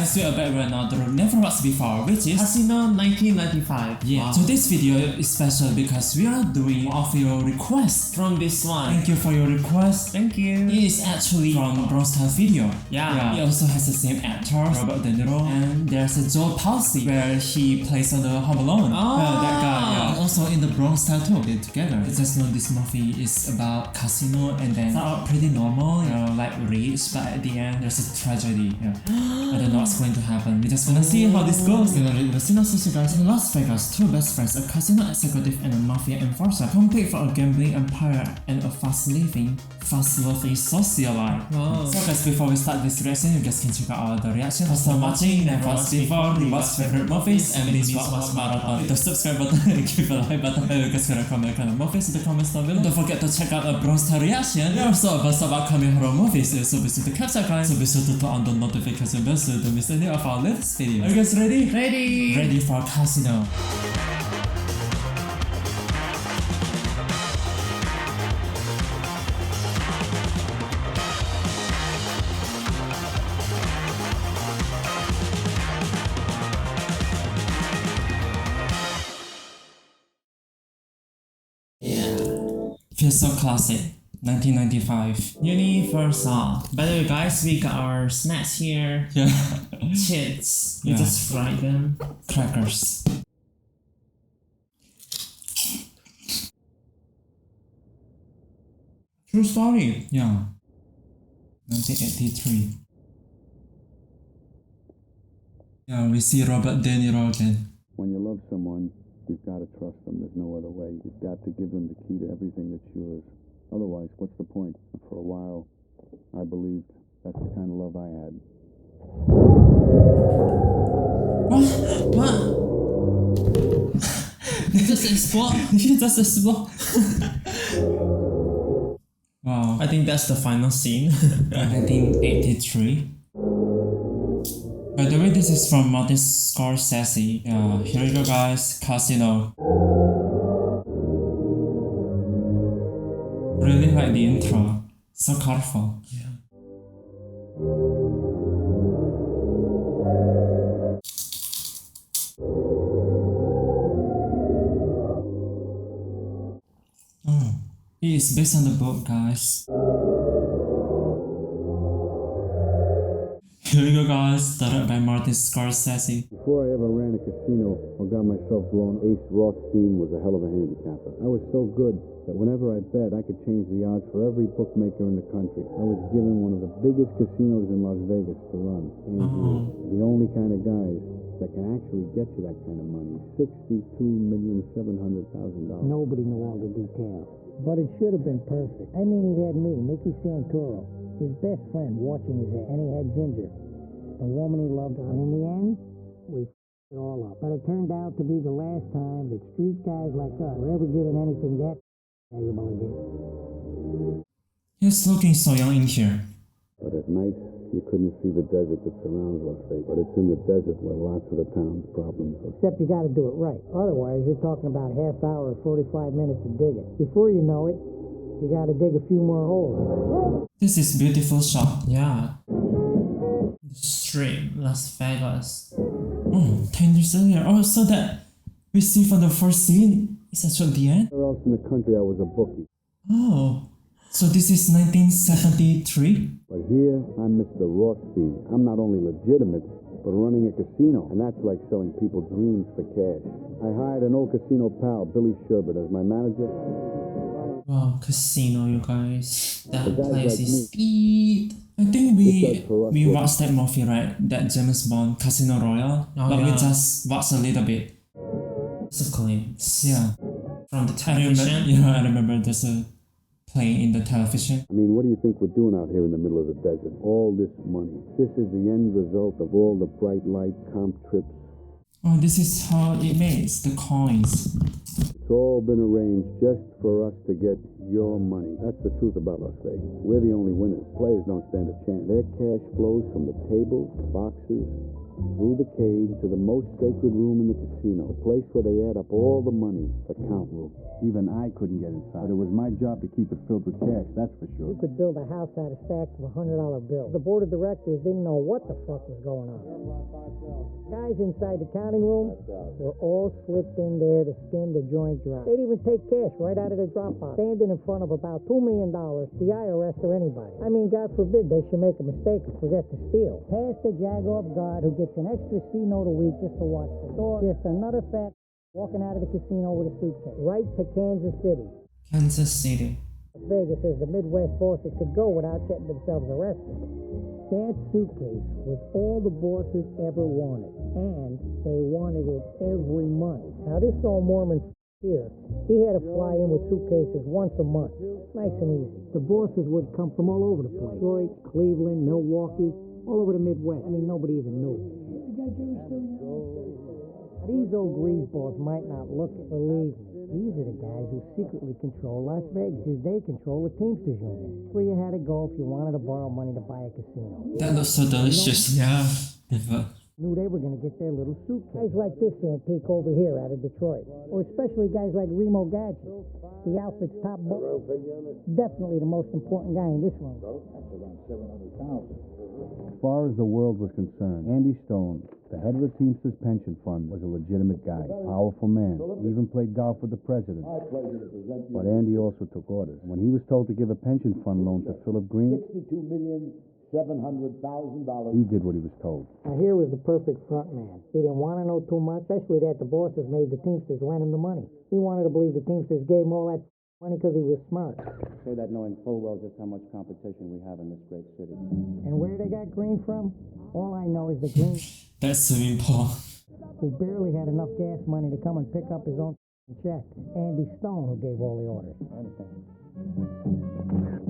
guys, we are back with another Never Watched Before, which is Casino 1995. yeah. Wow. So this video is special because we are doing one of your requests. From this one. Thank you for your request. Thank you. It is actually from Bronze Style video. Yeah. It also has the same actor, Robert De Niro, and there's a Joel Palsy where he plays on the Home Alone. Oh. That guy. Yeah. And also in the Bronze Style too. They're together. I just know this movie is about casino and then start out pretty normal, like rich, but at the end there's a tragedy. Yeah. I don't know what's going to happen. We're just gonna see how this goes. We're gonna read the synopsis, you guys. In Las Vegas, two best friends, a casino executive and a mafia enforcer, compete for a gambling empire and a fast-living socialite. Wow. So guys, before we start this reaction, you guys can check out all the reactions. Also watching Never Watched Before, rewatch favorite movies, and please watch marathon. Hit the subscribe button and give a like button. And you guys can recommend kind of movies in the comments down below. Don't forget to check out a Bronze Style reaction. There are also a bunch of upcoming horror movies, so be sure to capture guys. So be sure to turn on the notification bell so you don't miss any of our latest videos. Are you guys ready? Ready. Ready for Casino. Feels so classic. 1995. Universal. By the way, guys, we got our snacks here. Yeah. Chips. We Yeah. just fried them. Crackers. True story. Yeah. 1983. Yeah, we see Robert De Niro again. When you love someone, you've got to trust them. There's no other way. You've got to give them the key to everything that's yours. Otherwise, what's the point? For a while, I believed that's the kind of love I had. What? Just explode. You just explode. Wow. I think that's the final scene. 1983. By the way, this is from Martin Scorsese. Yeah, here you go, guys. Casino. Really like the intro. So colorful. Yeah. Oh, it is based on the book, guys. Here we go, guys. Directed by Martin Scorsese. Before I ever ran a casino or got myself blown, Ace Rothstein was a hell of a handicapper. I was so good that whenever I bet, I could change the odds for every bookmaker in the country. I was given one of the biggest casinos in Las Vegas to run. And the only kind of guys that can actually get you that kind of money. $62,700,000. Nobody knew all the details. But it should have been perfect. I mean, he had me, Nicky Santoro, his best friend, watching his head, and he had Ginger, the woman he loved. And in the end, we f***ed it all up. But it turned out to be the last time that street guys like us were ever given anything that valuable again. He's looking so young in here. But at night, you couldn't see the desert that surrounds Las Vegas. But it's in the desert where lots of the town's problems are. Except you got to do it right. Otherwise, you're talking about half hour or 45 minutes to dig it. Before you know it, you got to dig a few more holes. This is beautiful shot. Yeah. The stream, Las Vegas. Oh, 10 years earlier. Oh, so that we see from the first scene is actually the end? Where else in the country I was a bookie? Oh, so this is 1973? But here, I'm Mr. Rothstein. I'm not only legitimate, but running a casino. And that's like selling people dreams for cash. I hired an old casino pal, Billy Sherbert, as my manager. Wow, casino, you guys. That guys place like is me. speed. I think we It's for us. watched that movie, right? That James Bond Casino Royale. Oh, but we yeah. just watched a little bit. It's a glimpse. Yeah. From the I remember, television. yeah, I remember there's a playing in the television. I mean, what do you think we're doing out here in the middle of the desert? All this money. This is the end result of all the bright light comp trips. Oh, this is how it makes the coins. It's all been arranged just for us to get your money. That's the truth about Las Vegas. We're the only winners. Players don't stand a chance. Their cash flows from the tables, boxes, through the cage to the most sacred room in the casino, the place where they add up all the money, the count room. Even I couldn't get inside, but it was my job to keep it filled with cash, that's for sure. You could build a house out of stacks of $100 bills. The board of directors didn't know what the fuck was going on. Guys inside the counting room were all slipped in there to skim the joint dry. They'd even take cash right out of the drop box, standing in front of about $2 million, the IRS or anybody. I mean, God forbid they should make a mistake and forget to steal. Pass the Jagoff guard who gets an extra C-note a week just to watch the door. Just another fat walking out of the casino with a suitcase. Right to Kansas City. Kansas City. Vegas as the Midwest bosses could go without getting themselves arrested. That suitcase was all the bosses ever wanted, and they wanted it every month. Now this old Mormon here, he had to fly in with suitcases once a month. Nice and easy. The bosses would come from all over the place. Detroit, Cleveland, Milwaukee, all over the Midwest. I mean, nobody even knew. These old greaseballs might not look it. Believe me, these are the guys who secretly control Las Vegas. Because they control the Teamsters Union. Where you had to go if you wanted to borrow money to buy a casino. That looks so delicious. Yeah. Knew they were going to get their little suitcase. Guys like this antique over here out of Detroit. Or especially guys like Remo Gadget, the outfit's top boss. Definitely the most important guy in this room. That's around 700,000. As far as the world was concerned, Andy Stone, the head of the Teamsters Pension Fund, was a legitimate guy, powerful man. He even played golf with the president. But Andy also took orders. When he was told to give a pension fund loan to Philip Green, $62,700,000. He did what he was told. Now here was the perfect front man. He didn't want to know too much, especially that the bosses made the Teamsters lend him the money. He wanted to believe the Teamsters gave him all that money because he was smart. Say that knowing full well just how much competition we have in this great city. And where they got Green from? All I know is the Green, That's swimming pool. who barely had enough gas money to come and pick up his own check. Andy Stone, who gave all the orders. I understand.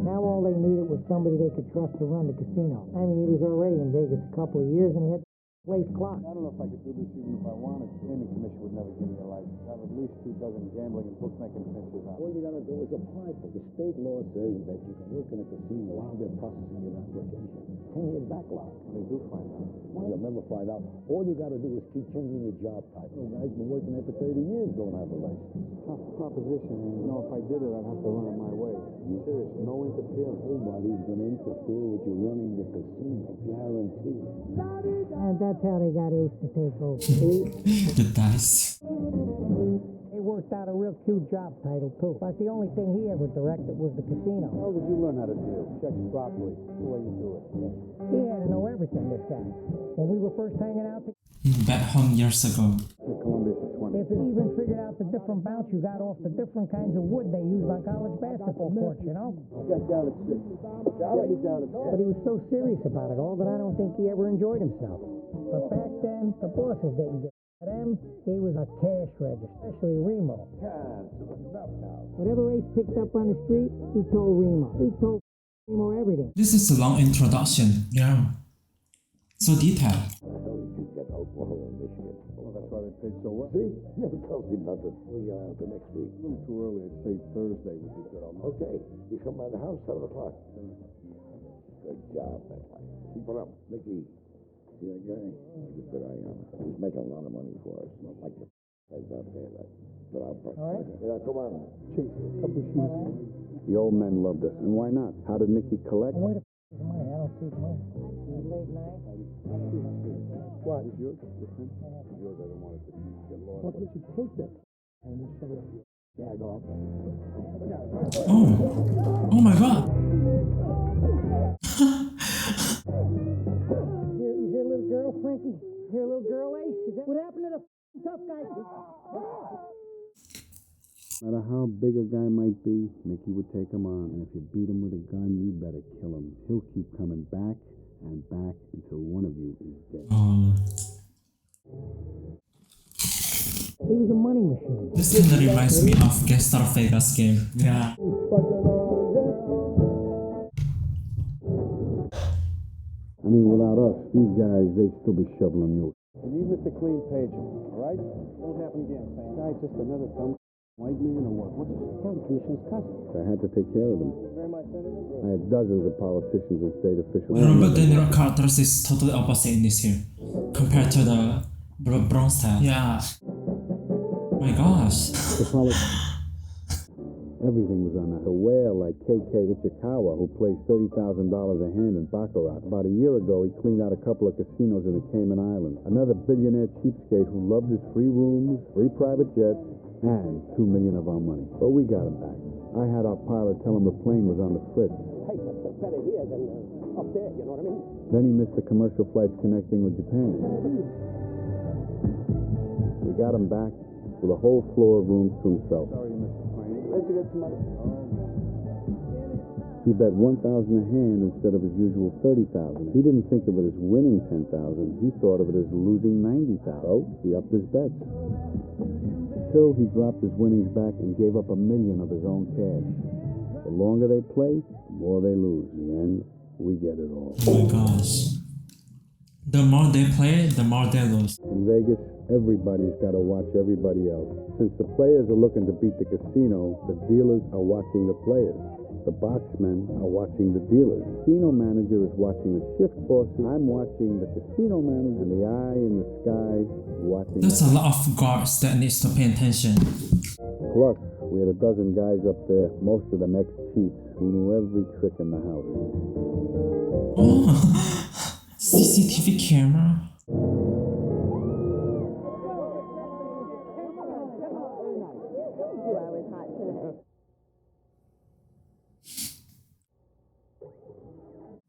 Now all they needed was somebody they could trust to run the casino. I mean, he was already in Vegas a couple of years and he had the place clocked. I don't know if I could do this even if I wanted. The gaming commission would never give me a license. I have at least 2 dozen gambling and bookmaking pinches on. All you gotta do is apply for it. The state law says that you can work in a casino while they're processing your application. 10-year backlog. When they do find out. Well, you'll never find out. All you gotta do is keep changing your job title. The guy's been working there for 30 years, don't have a license. Tough proposition, and you know, if I did it, I'd have to run it my way. Serious, no interference. Nobody's gonna interfere with you running the casino. Guarantee. And that's how they got Ace to take over. The dice. They worked out a real cute job title, too. But the only thing he ever directed was the casino. How did you learn how to deal? Checks properly, the way you do it. He had to know everything, this guy. When we were first hanging out together, Back home years ago. To Columbia for 20. if he even figured out the different bounce you got off the different kinds of wood they used on college basketball courts, you know? Got down at 6. Got me down at 10. But he was so serious about it all that I don't think he ever enjoyed himself. But back then, the bosses didn't give a them. He was a cash register, especially Remo. Whatever Ace picked up on the street, he told Remo. He told Remo everything. This is a long introduction. Yeah. So detailed. Oklahoma and Michigan. Well, that's why they paid so well. See? Never tells me nothing. We'll get out to next week. A little too early. I'd say Thursday would be good. Okay. You come by the house 7 o'clock. Good job, that guy. Keep it up. Nicky, see that guy? Keep a good eye on him. He's making a lot of money for us. Not like the guys out there. But I'll All right. Yeah, come on. Chase, a couple of shoes. The old men loved us. And why not? How did Nicky collect? Where the f*** is the money? I don't see the money. Late night. What? Is yours? This pen? Is yours? I don't want it to get lost. What did you take that? And just shove it up. Yeah, go off. Oh my god. You hear a little girl, Frankie? You hear a little girl, Ace? Is that what happened to the tough guy? No matter how big a guy might be, Nicky would take him on. And if you beat him with a gun, you better kill him. He'll keep coming back and back until one of you is dead. He was a money machine. This kind of reminds me of Gangstar Vegas game. Yeah. I mean, without us, these guys, they'd still be shoveling mules. You need Mr. Clean page him, all right? Won't happen again, Sam. This guy's just another dumb white man or what? What's his county commissioner's cousin? I had to take care of them. Very much, Senator. I had dozens of politicians and state officials. Remember, General Carter's is totally opposite in this here. compared to the bronze style. Yeah. Oh my gosh. The everything was on that. A whale like K.K. Ichikawa, who plays $30,000 a hand in Baccarat. About a year ago, he cleaned out a couple of casinos in the Cayman Islands. Another billionaire cheapskate who loved his free rooms, free private jets, and $2 million of our money. But we got him back. I had our pilot tell him the plane was on the fritz. Hey, that's better here than up there, you know what I mean? Then he missed the commercial flights connecting with Japan. We got him back with a whole floor of rooms to himself. Sorry you missed the plane. Where'd you get some money? He bet 1,000 a hand instead of his usual 30,000. He didn't think of it as winning 10,000. He thought of it as losing 90,000. So he upped his bets. Until he dropped his winnings back and gave up $1 million of his own cash. The longer they play, the more they lose. In the end, we get it all. Oh my gosh. The more they play, the more they lose. In Vegas, everybody's got to watch everybody else. Since the players are looking to beat the casino, the dealers are watching the players. The boxmen are watching the dealers. The casino manager is watching the shift bosses. I'm watching the casino manager, and the eye in the sky watching. There's a lot of guards that needs to pay attention. Plus, we had a dozen guys up there, most of them ex-chiefs, who knew every trick in the house. Oh, CCTV camera.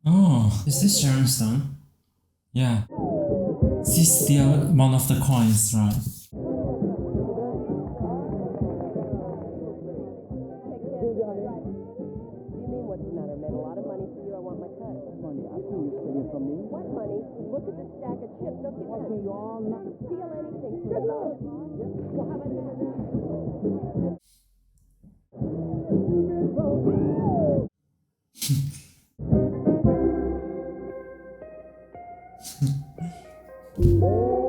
Oh, is this Sharon Stone? Yeah. She's still one of the coins, right?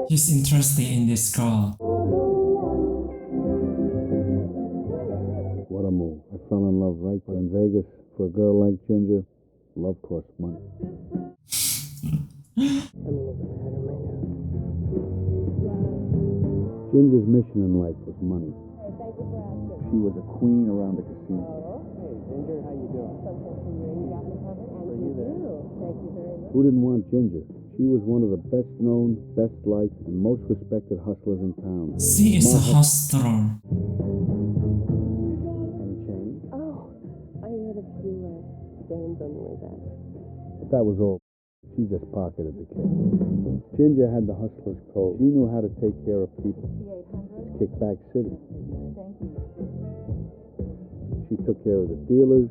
He's interested in this girl. What a move. I fell in love right there in Vegas. For a girl like Ginger, love costs money. Ginger's mission in life was money. She was a queen around the casino. Hey, Ginger, how you doing? For you there. Who didn't want Ginger? She was one of the best known, best liked, and most respected hustlers in town. She is a hustler. Any change? Oh, I had a few games on the way back. But that was all. She just pocketed the kid. Ginger had the hustler's code. She knew how to take care of people. Kickback City. Thank you. She took care of the dealers,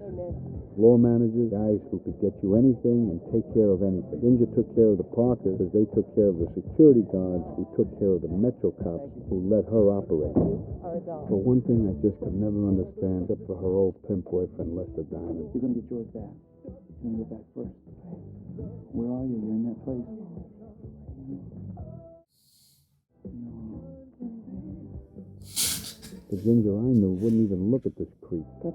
floor managers, guys who could get you anything and take care of anything. Ginger took care of the Parkers as they took care of the security guards who took care of the Metro cops who let her operate. But one thing I just could never understand, except for her old pimp boyfriend, Lester Diamond. You're gonna get yours back. You're gonna get back first. Where are you? You're in that place. The Ginger I knew wouldn't even look at this creep. It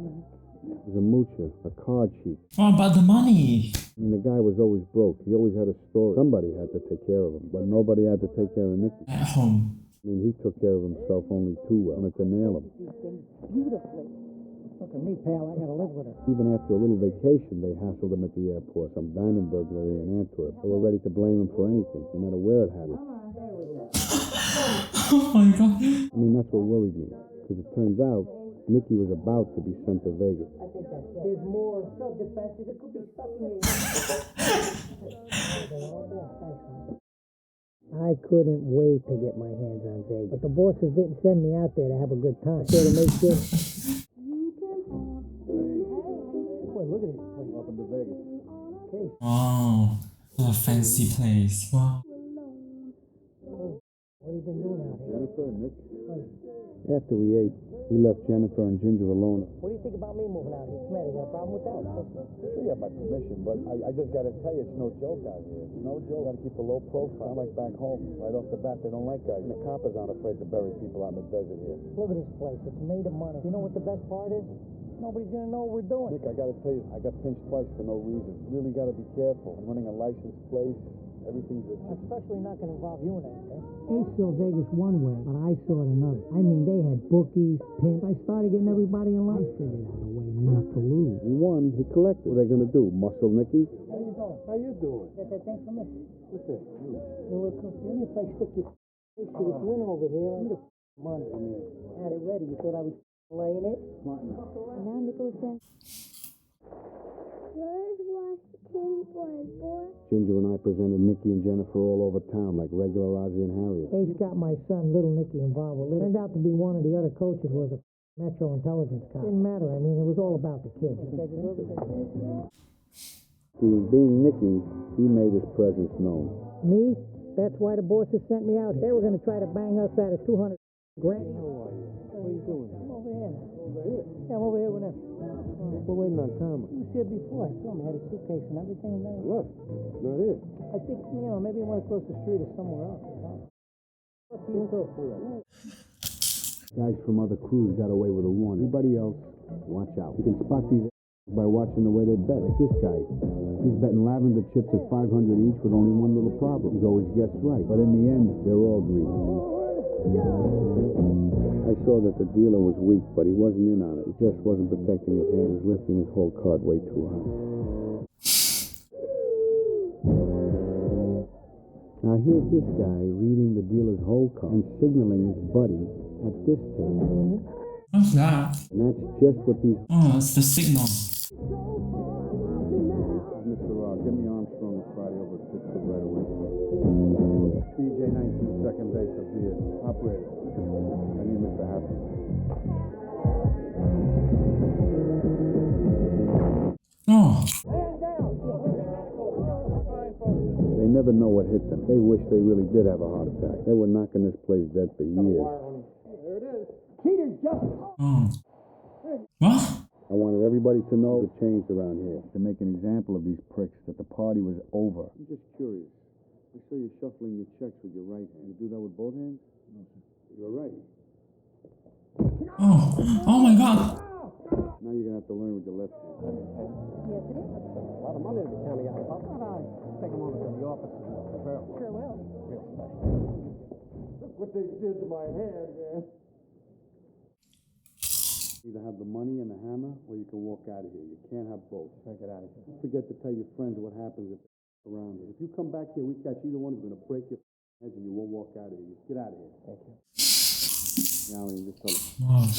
was a moocher, a card cheat. What about the money? I mean, the guy was always broke. He always had a story. Somebody had to take care of him, but nobody had to take care of Nicky. At home. I mean, he took care of himself only too well. Wanted to nail him. Beautifully. Look at me, pal. I gotta live with her. Even after a little vacation, they hassled him at the airport. Some diamond burglary in Antwerp. They were ready to blame him for anything, no matter where it happened. Oh my god. I mean, that's what worried me. Because it turns out, Nicky was about to be sent to Vegas. There's more self-defense. It could be stuck in your... I couldn't wait to get my hands on Vegas. But the bosses didn't send me out there to have a good time. There to make sure... Boy, look at this place. Welcome to Vegas. Okay. Wow. What a fancy place. Wow. What have you been doing out here? Jennifer and Nick. After we ate, we left Jennifer and Ginger alone. What do you think about me moving out here? Smitty, got a problem with that? Sure you have my permission, but I just got to tell you, it's no joke out here. It's no joke. Got to keep a low profile. Not like back home. Right off the bat, they don't like guys. And the coppers aren't afraid to bury people out in the desert here. Look at this place. It's made of money. You know what the best part is? Nobody's gonna know what we're doing. Nick, I got to tell you, I got pinched twice for no reason. Really got to be careful. I'm running a licensed place. Everything's legit. Especially not going to involve you in anything. They saw Vegas one way, but I saw it another. I mean, they had bookies, pimps. I started getting everybody in line. I figured out a way not to lose. He won. He collected. What are they going to do? Muscle Nicky? How you doing? How you doing? Got that thing for me? What's that? Well, if I stick your face to this win over here, I need the money. Had it ready. You thought I was laying it? And now Nicholas said, George Washington was born. Ginger and I presented Nicky and Jennifer all over town like regular Ozzie and Harriet. Ace got my son, little Nicky, involved with it. Turned out to be one of the other coaches was a Metro Intelligence cop. Didn't matter. I mean, it was all about the kids. Being Nicky, he made his presence known. Me? That's why the bosses sent me out. They were going to try to bang us out of 200 grand. What are you doing? I'm over here. Yeah, I'm over here with him. We're waiting on Tom. He was here before. I saw him. He had a suitcase and everything. And then Look, not it. I think, maybe he went across the street or somewhere else. Up to you too. Guys from other crews got away with a warning. Everybody else, watch out. You can spot these by watching the way they bet. Like this guy. He's betting lavender chips at 500 each with only one little problem. He's always guessed right. But in the end, they're all greedy. I saw that the dealer was weak, but he wasn't in on it. He just wasn't protecting his hand. He was lifting his whole card way too high. Now here's this guy reading the dealer's whole card and signaling his buddy at this table. What's that? And that's just what these... Oh, it's the signal. Mr. Give me Armstrong and Friday over at Pittsburgh right away. DJ 19, second base, I'll be it. Operator. I need Mr. Happy. Oh, They never know what hit them. They wish they really did have a heart attack. They were knocking this place dead for years. oh. What? I wanted everybody to know it changed around here. To make an example of these pricks, that the party was over. I'm just curious. I saw you shuffling your checks with your right hand. You do that with both hands? No, sir. You're right. Oh, oh my God. Now you're going to have to learn with your left hand. Yes, it is. A lot of money to be counting out. How about I take a moment to the office and prepare? Sure will. Real special. Look what they did to my hand, man. Either have the money and the hammer, or you can walk out of here. You can't have both. Check it out of here. Don't forget to tell your friends what happens if they're around here. If you come back here, we catch either one, we're going to break your heads and you won't walk out of here. Just get out of here. Thank you. Now, just tell them. Wow.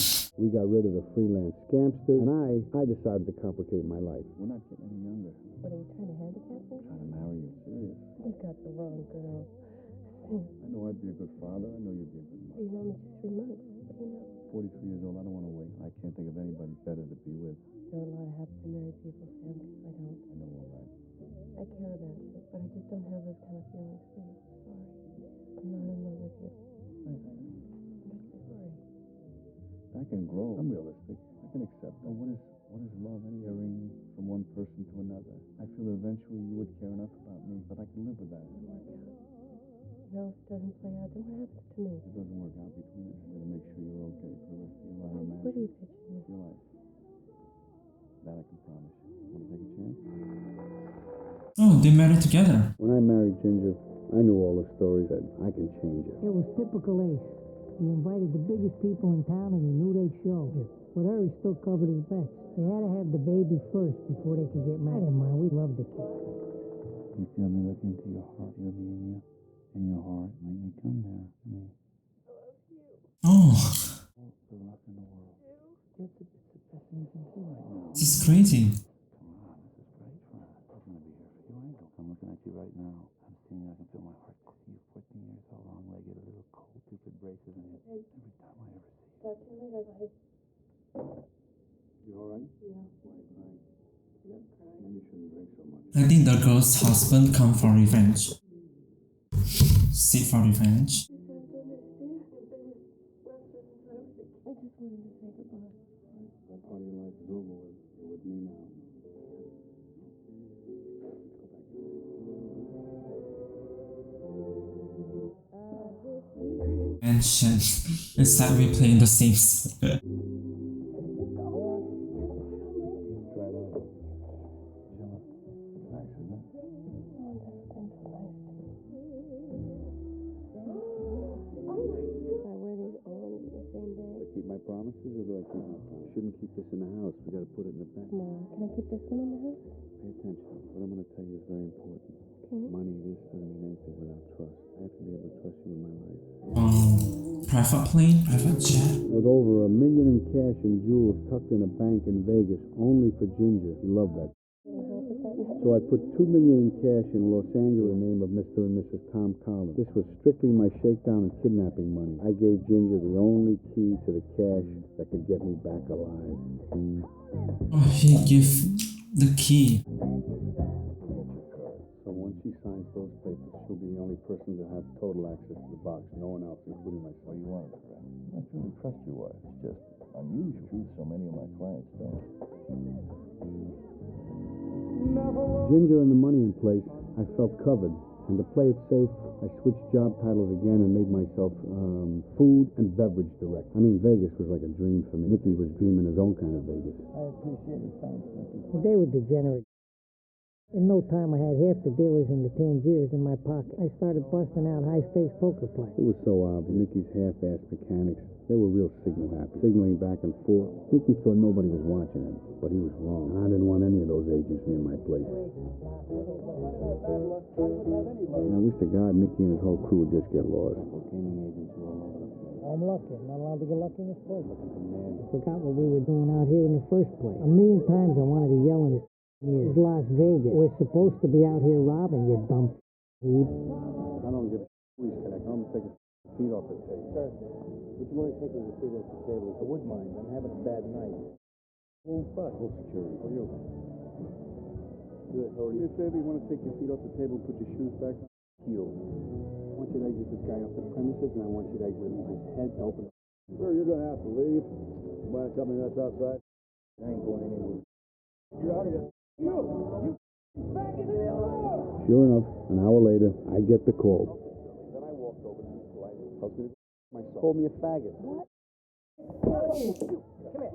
We got rid of the freelance scamsters, and I decided to complicate my life. We're not getting any younger. What, are you trying to handicap me? I'm trying to marry you. Serious. You got the wrong girl. I know I'd be a good father. I know you'd be a good mother. You know me just 3 months. What do you know? 43 years old. I don't want to wait. I can't think of anybody better to be with. I know a lot of happily married people, Sam, because I don't. I know all that. I care about you, but I just don't have those kind of feelings for you. Sorry. I'm not in love with you. I'm sorry. I can grow. I'm realistic. I can accept. Oh, what is love? Hearing from one person to another. I feel that eventually you would care enough about me, but I can live with that. It doesn't work out. No, if it doesn't play out, then what happens to me? If it doesn't work out between us, I'm gonna make sure you're okay for the rest of your life. What are you pitching me? Your life. That I can promise. Want to take a chance? Oh, they married together. When I married Ginger, I knew all the stories that I can change it. It was typical Ace. He invited the biggest people in town and he knew they'd show. With her, he still covered his bets. They had to have the baby first before they could get married. I didn't mind. We loved the kid. You feel me look into your heart, feel me in you, in your heart. Make me come there. I mean, Oh, the luck in the world. It's the best thing you can do right now. this is crazy. Come on, this is great for us. I'm gonna be here for you. I don't. I'm looking at you right now. I'm seeing you. I can feel my heart. See you 14 years old, long-legged, a little cold, stupid braces in it. Every time I ever see you. Talk to you later, bye. You all right? Yeah. Why are you crying? Maybe you shouldn't drink so much. I think the girl's husband come for revenge. Seek for revenge. I just wanted to say goodbye. That part of your life is over with. You're with me now. Mansion. It's like we playing The Sims. Try it out. Jello. Nice, isn't it? Oh, that's been so nice to me. promises, or do I keep my promise? Shouldn't keep this in the house. We gotta put it in the back. Mom, can I keep this one in the house? Pay attention. What I'm gonna tell you is very important. Okay. Money, this doesn't mean anything without trust. I have to be able to trust you in my life. Private plane, private jet. With over $1 million in cash and jewels tucked in a bank in Vegas, only for Ginger. You love that. So I put $2 million in cash in Los Angeles in the name of Mr. and Mrs. Tom Collins. This was strictly my shakedown and kidnapping money. I gave Ginger the only key to the cash that could get me back alive. Oh, he give the key. So once she signs those papers, she'll be the only person to have total access to the box. No one else, including myself. You wanted it, right? I truly trust your wife. It's just unusual. So many of my clients don't. Ginger and the money in place, I felt covered. And to play it safe, I switched job titles again and made myself food and beverage direct. I mean, Vegas was like a dream for me. Nicky was dreaming his own kind of Vegas. I appreciate it. Thanks, Nicky. They were degenerate. In no time, I had half the dealers in the Tangiers in my pocket. I started busting out high-stakes poker play. It was so obvious. Nicky's half-assed mechanics, they were real signal happy, signaling back and forth. Nicky thought nobody was watching him, but he was wrong. And I didn't want any of those agents near my place. And I wish to God Nicky and his whole crew would just get lost. Gaming agents were all over the place. I'm lucky. I'm not allowed to get lucky in this place. Looking for mad. I forgot what we were doing out here in the first place. A million times I wanted to yell in his ears. It's Las Vegas. We're supposed to be out here robbing, you dumb heap. I don't give a please connect. I'm gonna take his feet off the table. Sir, would you mind taking your feet off the table? I would mind. I'm having a bad night. Oh, fuck. Full security. How are you? Good. How are you? If you want to take your feet off the table, put your shoes back. You. I want you to exit this guy off the premises, and I want you to exit him with his head open. Sir, you're gonna have to leave. You mind accompanying us outside? I ain't going anywhere. You're out of here. Sure enough, an hour later, I get the call. Then I walked over to him politely, tells me to myself. Called me a faggot. What? Come here.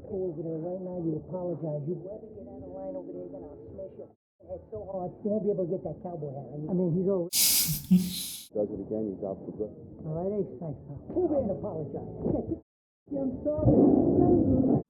Go over there right now. You apologize. You better get out of line over there again. I'll smash your head so hard you won't be able to get that cowboy hat. I mean, he's over. Does it again, he's out for good. All right, Ace. Thanks, pal. Go over and apologize. Yeah, I'm sorry.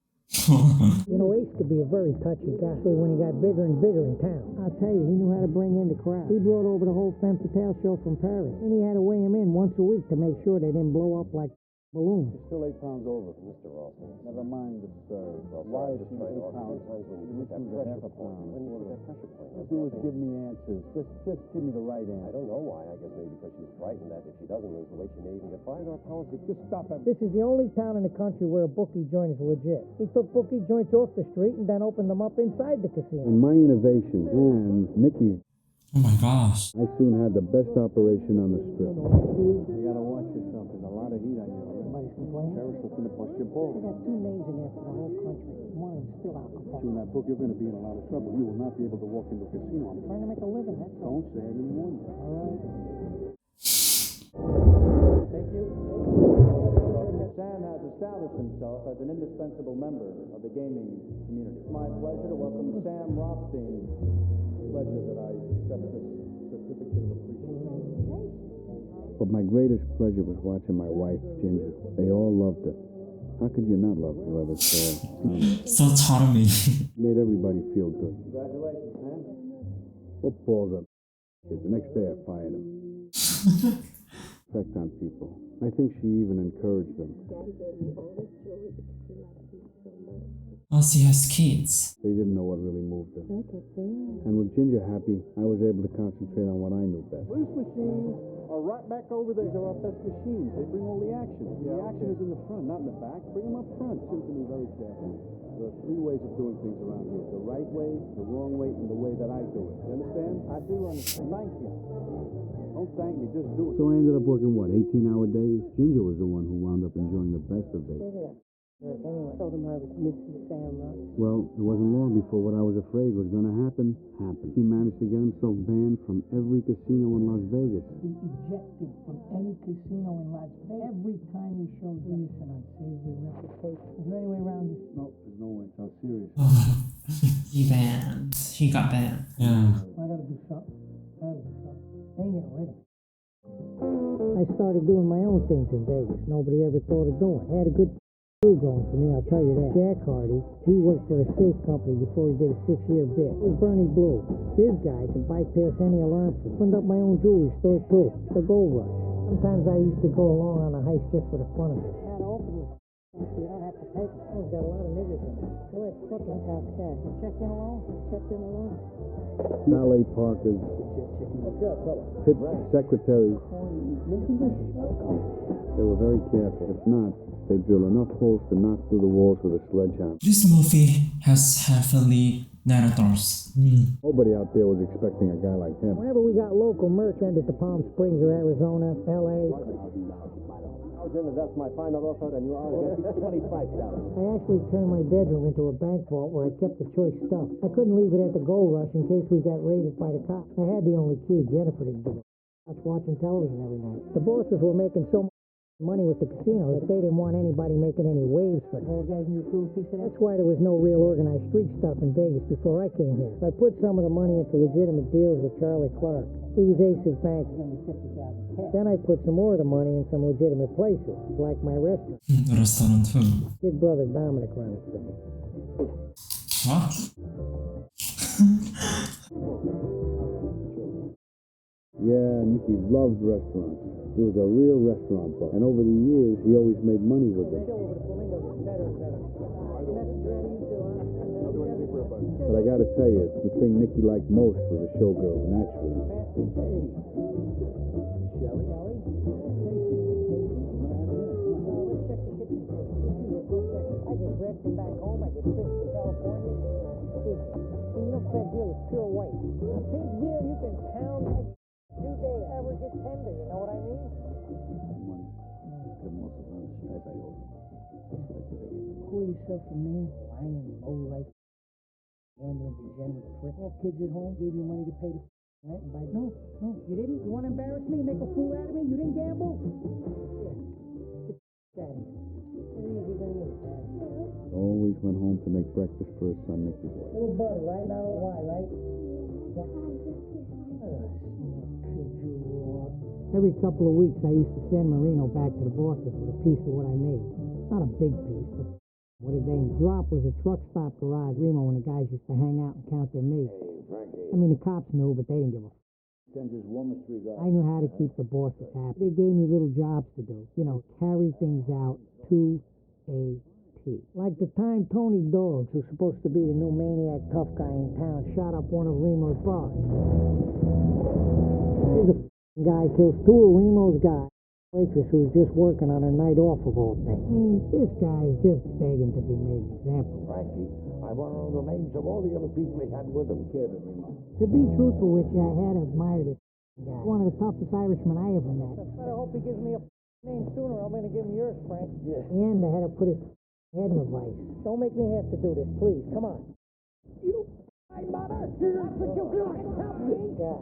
You know, Ace could be a very touchy guy, especially when he got bigger and bigger in town. I'll tell you, he knew how to bring in the crowd. He brought over the whole Femme Fatale show from Paris, and he had to weigh him in once a week to make sure they didn't blow up like balloons. She's still 8 pounds over, Mr. Ralston. Never mind the why is she 8 pounds? When you put that pressure point. When you put that pressure point. All do is give me answers. Just give me the right answer. I don't know why. I guess maybe because she's frightened that if she doesn't lose the weight, she may even get fired. Our policy. Just stop it. This is the only town in the country where a bookie joint is legit. He took bookie joints off the street and then opened them up inside the casino. And my innovation and Nicky's. Oh my gosh. I soon had the best operation on the strip. You gotta watch yourself. There's a lot of heat on you. Everybody's complaining. Sheriff's looking to bust your balls. I got 2 names in there for the whole country. One of them's still alcohol. You in that book, you're going to be in a lot of trouble. You will not be able to walk into a casino. I'm trying to make a living, that's all. Don't say I didn't warn you. All right. Thank you. Sam has established himself as an indispensable member of the gaming community. It's my pleasure to welcome Sam Rothstein. Pleasure that I accept this certificate of appreciation. But my greatest pleasure was watching my wife, Ginger. They all loved her. How could you not love whoever saw? So charming. Made everybody feel good. Congratulations, Sam. What balls up? The next day I fired him. Effect on people. I think she even encouraged them. Daddy gave me all this jewelry because he loves me so much. Oh, she has kids. They didn't know what really moved her. Look at that. And with Ginger happy, I was able to concentrate on what I knew best. Loose machines are right back over there. They're our best machines. They bring all the action. The action is in the front, not in the back. Bring them up front. Listen to me very carefully. There are 3 ways of doing things around here. The right way, the wrong way, and the way that I do it. You understand? I do understand. Thank you. Don't thank me, just do it. So I ended up working, 18-hour days? Ginger was the one who wound up enjoying the best of it. Anyway, I told him I was Mrs. Sam Ross. Well, it wasn't long before what I was afraid was going to happen, happened. He managed to get himself banned from every casino in Las Vegas. Be ejected from any casino in Las Vegas every time he shows this and unsavory reputation. Is there any way around this? No, there's no way. It's how serious. He banned. He got banned. Yeah. I gotta do something. They ain't getting rid of me. I started doing my own things in Vegas. Nobody ever thought of doing. I had a good going for me, I'll tell you that. Jack Hardy, he worked for a safe company before he did a 6-year bid. It was Bernie Blue. This guy could bypass any alarm. Opened up my own jewelry store too, the Gold Rush. Sometimes I used to go along on a heist just for the fun of it. How to open these, you don't have to take them. Oh, it's got a lot of niggers in it. Go ahead, fucking house cash. You checked in alone? Checked in alone. Valet Parkers, pit secretaries. They were very careful. If not, they drill enough holes to knock through the walls with a sledgehammer. This movie has heavily narrators. Nobody out there was expecting a guy like him. Whenever we got local merch sent it to Palm Springs or Arizona, L.A. That's my final offer, and you are getting $25,000. I actually turned my bedroom into a bank vault where I kept the choice stuff. I couldn't leave it at the Gold Rush in case we got raided by the cops. I had the only key. Jennifer didn't give it. I was watching television every night. The bosses were making so much money with the casino that they didn't want anybody making any waves for them. All guys knew a piece of that. That's why there was no real organized street stuff in Vegas before I came here. So I put some of the money into legitimate deals with Charlie Clark. He was Ace's bank. Then I put some more of the money in some legitimate places, like my restaurant. Restaurant food. His brother Dominic ran it for me. What? Yeah, Nicky loved restaurants. He was a real restaurant buff. And over the years, he always made money with them. But I gotta tell you, the thing Nicky liked most was a showgirl, naturally. I get bread from back home, I get fish from California. See, milk-fed deal is pure white. A pink deal, you can pound that do they ever get tender, you know what I mean? Money. Get most of the stress I owe. That's what I did again. Call yourself a man, lying, low-life, gambling, degenerate prick. All kids at home gave you money to pay the rent and buy. No, you didn't? You want to embarrass me, make a fool out of me? You didn't gamble? Here, get out of here. Always went home to make breakfast for his son, Nicky. Little butter, right? Now, why, right? Every couple of weeks, I used to send Marino back to the bosses with a piece of what I made. Not a big piece, but what a dang drop was a truck stop garage Remo when the guys used to hang out and count their mates. Hey, Frankie. I mean, the cops knew, but they didn't give a f***. Send his warmest regards. I knew how to keep the bosses happy. They gave me little jobs to do. You know, carry things out to a T. Like the time Tony Dogs, who's supposed to be the new maniac tough guy in town, shot up one of Remo's bars. Here's a guy kills two of Remo's guys. Waitress who was just working on her night off of all things. I mean, this guy is just begging to be made an example. Frankie, I want to know the names of all the other people he had with him. Kid, To be truthful with you, I had admired this guy. One of the toughest Irishmen I ever met. I hope he gives me a name sooner. I'm going to give him yours, Frank. Yeah. In the end, I had to put his head in a vice. Don't make me have to do this, please. Come on. You, my mother. That's what you do. Help me. Yeah.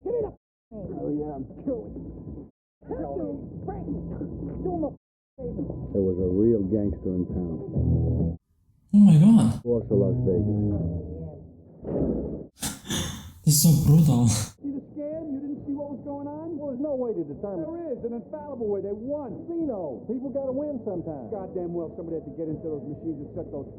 Give me the Oh, yeah, I'm killing. Help you, Frankie. Do him a favor. There was a real gangster in town. Oh my god. Boss of Las Vegas. It's so brutal. See the scam? You didn't see what was going on? Well, there's no way to determine. There is an infallible way. They won. Casino. People got to win sometimes. Goddamn well, somebody had to get into those machines and set those.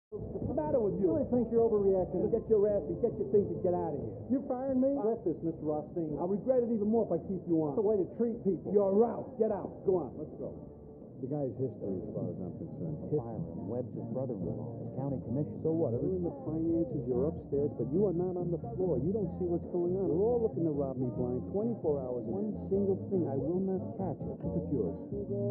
What's the matter with you? I really think you're overreacting. Get your ass and get your things and get out of here. You're firing me? I regret this, Mr. Rothstein. I'll regret it even more if I keep you on. It's the way to treat people. You're out. Get out. Go on. Let's go. The guy's history, as far as I'm concerned. Byron, Webb's his brother-in-law, his county commissioner. So what? They're in the finances. You're upstairs, but you are not on the floor. You don't see what's going on. They're all looking to rob me blind. 24 hours. One single thing I will not catch it. Look at yours.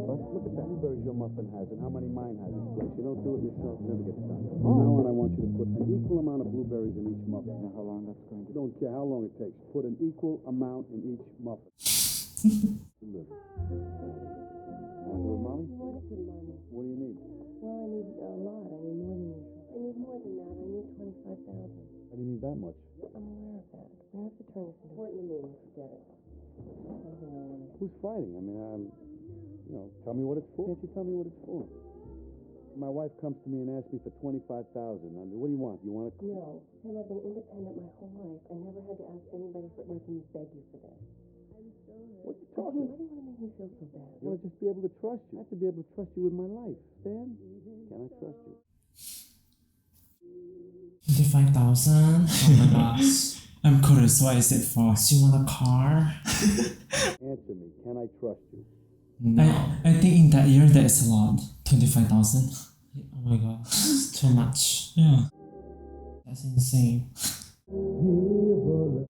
What? Look at that. Blueberries your muffin has and how many mine has this place. You don't do it yourself, it never gets done. From now on, I want you to put an equal amount of blueberries in each muffin. Now, how long that's going to take? Don't care how long it takes. Put an equal amount in each muffin. Little Molly? What is it, Mommy? What do you need? Well, I need a lot. I need more than usual. I need more than that. I need 25,000. How do you need that much? I'm aware of that. We have to turn this into important to me. Forget it. Something I want to. Who's fighting? I mean, tell me what it's for. Can't you tell me what it's for? My wife comes to me and asks me for 25,000. I mean, what do you want? You want to? No. Tim, I've been independent my whole life. I never had to ask anybody for it. Let me beg you for this. I'm so hurt. What are you Why talking do you want to make me feel so bad? I want to just be able to trust you. I have to be able to trust you with my life. Stan, can I trust you? 25,000. Oh my gosh. I'm curious, what is it for? Do you want a car? Answer me. Can I trust you? I think in that year that is a lot. 25,000. Oh my god. It's too much. Yeah. That's insane.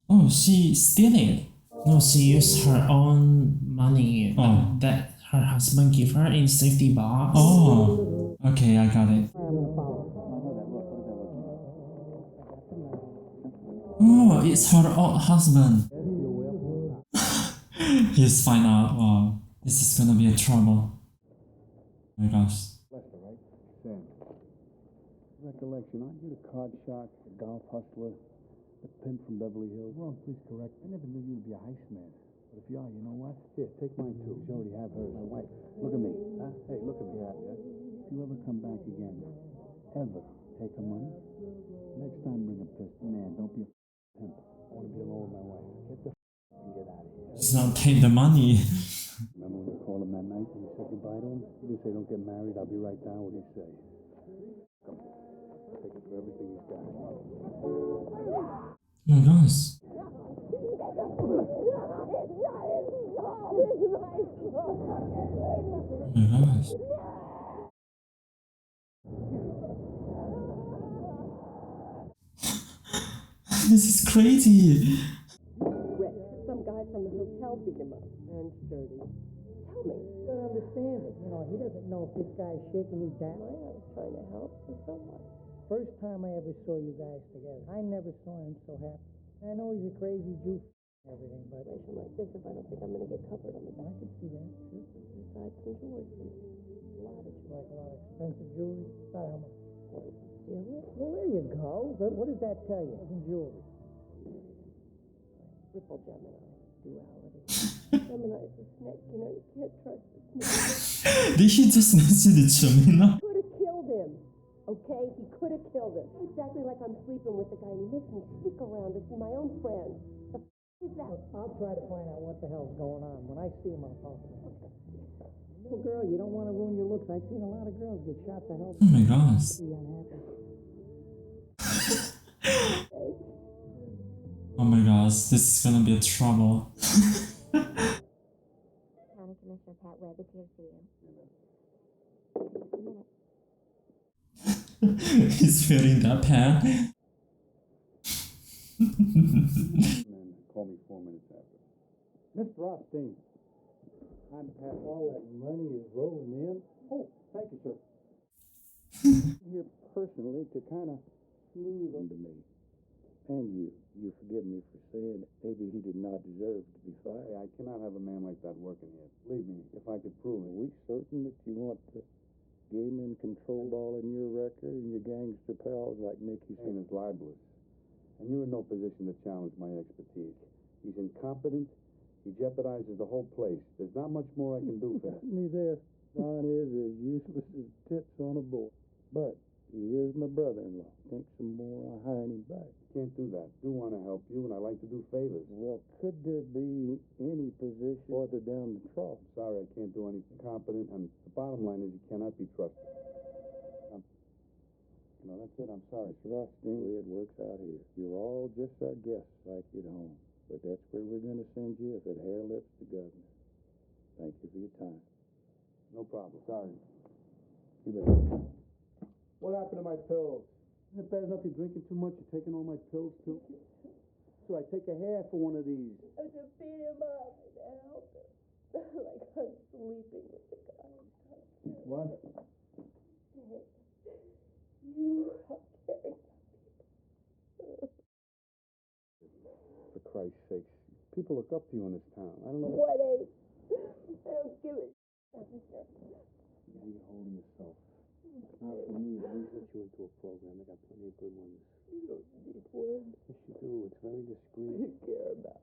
Oh, she steal it. No, she used her own money Oh. that her husband gave her in safety box. Oh. Okay, I got it. Oh, it's her own husband. He's find out. Wow, this is gonna be a trouble. Oh my gosh. Lester, right? Sam. Recollection, aren't you the card shark, the golf hustler, the pimp from Beverly Hills? Wrong, please correct. I never knew you to be a heist man. But if you are, you know what? Here, take mine too. You already have hers. My wife. Look at me. Huh? Hey, look at me. Yeah. If you ever come back again, ever take her money, next time bring a pistol. Man, don't be a pimp. I want to be alone with my wife. Get the and get out of here. It's not take the money. Remember when you called him that night and you said goodbye to him? You didn't say, don't get married, I'll be right down. What did you say? Come on. Take it for everything he's got. Oh my gosh. Oh my gosh. This is crazy. Rick, some guy from the hotel beat him up. And dirty. Tell me. You don't understand it. You know, he doesn't know if this guy's shaking you down. I was trying to help, so what? First time I ever saw you guys together, I never saw him so happy. I know he's a crazy Jew and everything, but Situation like this, if I don't think I'm going to get covered on the I back. could see that. Sure. Besides some jewelry from a lot of jewelry. Like a lot of expensive jewelry. About how much? Steal it? Well, there you go. What does that tell you? It's in jewelry. Ripple Gemini. Duality. Gemini is a snake, you know, you can't trust the snake. Did he just mention the Gemini? Could have killed him. Okay? He could have killed him. Exactly like I'm sleeping with the guy and he makes me sneak around to see my own friends. The is that? I'll try to find out what the hell's going on. When I see him, I'll talk to him. Well, girl, you don't want to ruin your looks. I've seen a lot of girls get shot to hell. Oh my gosh. Be unhappy. Oh my gosh, this is gonna be a trouble. County Commissioner Pat Webb is here to see you. He's feeling that pen. Man, call me 4 minutes after. Mr. Rothstein, I'm Pat. All that money is rolling in. Oh, thank you, sir. I'm here personally to kind of smooth under me. And you forgive me for saying maybe he did not deserve to be fired. I cannot have a man like that working here. Believe me, if I could prove it. Are we certain that you want the game and control ball in your record and your gangster pals like Nicky Sane is libelous? And you're in no position to challenge my expertise. He's incompetent. He jeopardizes the whole place. There's not much more I can do for him. Me there. Don is as useless as tits on a board. But he is my brother-in-law. Think some more, I'll hire him back. Can't do that. Do want to help you, and I like to do favors. Well, could there be any position further down the trough? Sorry, I can't do anything competent, and the bottom line is you cannot be trusted. No, that's it. I'm sorry. It's Rothstein. The way it works out here. You're all just our guests like at home. But that's where we're going to send you if it hair lifts the governor. Thank you for your time. No problem. Sorry. You bet. What happened to my pills? Is it bad enough you're drinking too much? You're taking all my pills too? So I take a half for one of these. I just beat him up to help him. Like I'm sleeping with the guy. What? You are caring. For Christ's sakes. People look up to you in this town. I don't know. What age? I don't give a How you holding yourself? Not for me. Let me get you into a program. I got plenty of good ones. You don't need one. Yes, you do. It's very discreet. You care about.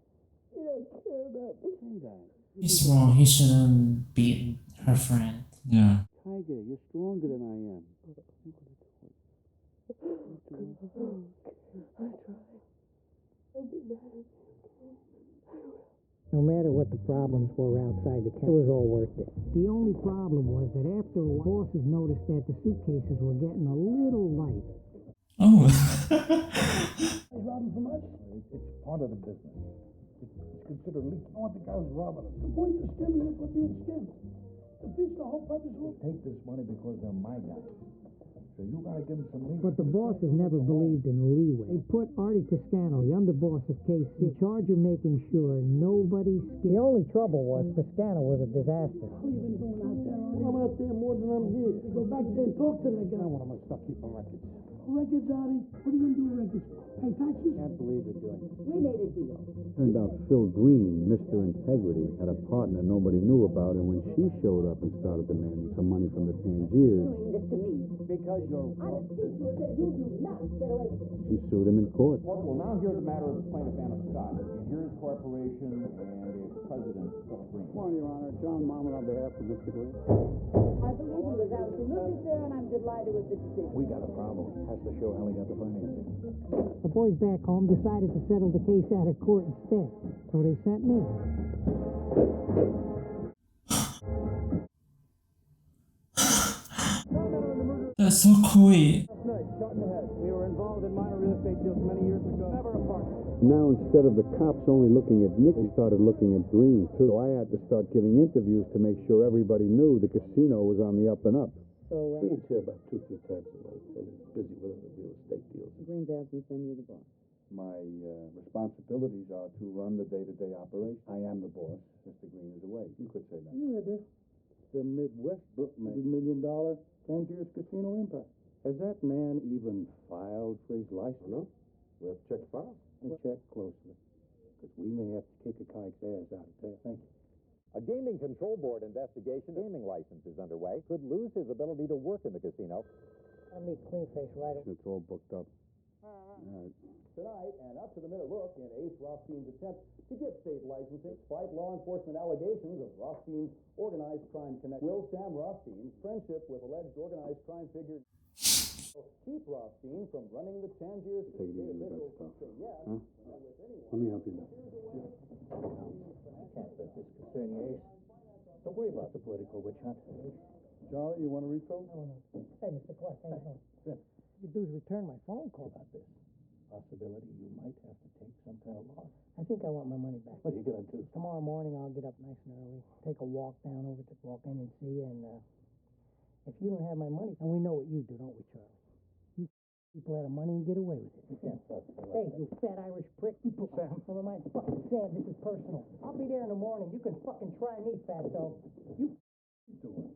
You don't care about me. Say that. He's wrong. He shouldn't beat her friend. Yeah. Tiger, you're stronger than I am. I try. I'll be mad at you. I will. No matter what the problems were outside the camp, it was all worth it. The only problem was that after a while, bosses noticed that the suitcases were getting a little light. Oh. He's robbing from us? It's part of the business. It's considered legal. I want the guy who's robbing us. The point is scamming you for being scammed. Defeats the whole purpose. We'll take this money because they're my guys. So you gotta give them some leeway. But the bosses never believed in leeway. They put Artie Toscano, the underboss of KC, in charge of making sure nobody skipped. The only trouble was Toscano was a disaster. What have you been doing out there, Artie? I'm out there more than I'm here. Go back there and talk to that guy. I want him to stop keeping records. Records, Artie? What are you going to do with records? Pay taxes? Can't believe you're doing it. We made a deal. Turned out Phil Green, Mr. Integrity, had a partner nobody knew about, and when she showed up and started demanding some money from the Tangiers, Doing this to me. Because you're... I speak to her that you do not get away with it. she sued him in court. Court will now hear the matter of the plaintiff Anna Scott, the Insurance Corporation, and its president, Philip Green. Come on, Your Honor. John Marmon on behalf of Mr. Green. I believe he was absolutely fair, and I'm delighted with the decision. We got a problem. Has to show how he got the financing. The boys back home decided to settle the case out of court instead, so they sent me. That's so cool. Last night, shot in the head. We were involved in minor real estate deals many years ago. Never a partner. Now, instead of the cops only looking at Nick, they started looking at Green, too. So I had to start giving interviews to make sure everybody knew the casino was on the up and up. So, Green's here about 2-3 times a month, and he's busy with other real estate deals. Green's absence, then you're the boss. My responsibilities are to run the day-to-day operation. I am the boss. Mr. Green is away. You could say that. You read this. The Midwest bookmaker, $100 million Tangiers Casino Empire. Has that man even filed for his license? No. We'll check the file. And check closely. Because we may have to kick a kike's ass out of there. Thank you. A Gaming Control Board investigation, gaming license is underway, could lose his ability to work in the casino. I meet Clean Face right away. It's all booked up. All right. Tonight, an up-to-the-minute look in Ace Rothstein's attempt to get state licensing, despite law enforcement allegations of Rothstein's organized crime connection. Will Sam Rothstein's friendship with alleged organized crime figure keep Rothstein from running the Tangiers? Take it easy with that stuff. Huh? Let me help you now. Can't let this concern you, Ace. Don't worry about the political witch hunt. Charlie, you want a refill? Hey, Mr. Clark, how you doing? Good. You do is return my phone call. About this possibility you might have to take some kind of loss. I think I want my money back. What are you gonna do? Tomorrow morning, I'll get up nice and early, take a walk down over to walk in and see, and if you don't have my money, and we know what you do, don't we, Charlie? You people out of money and get away with it. Hey, you fat Irish prick, you put never mind, fucking Sam, this is personal. I'll be there in the morning. You can fucking try me, fatso. You Doing?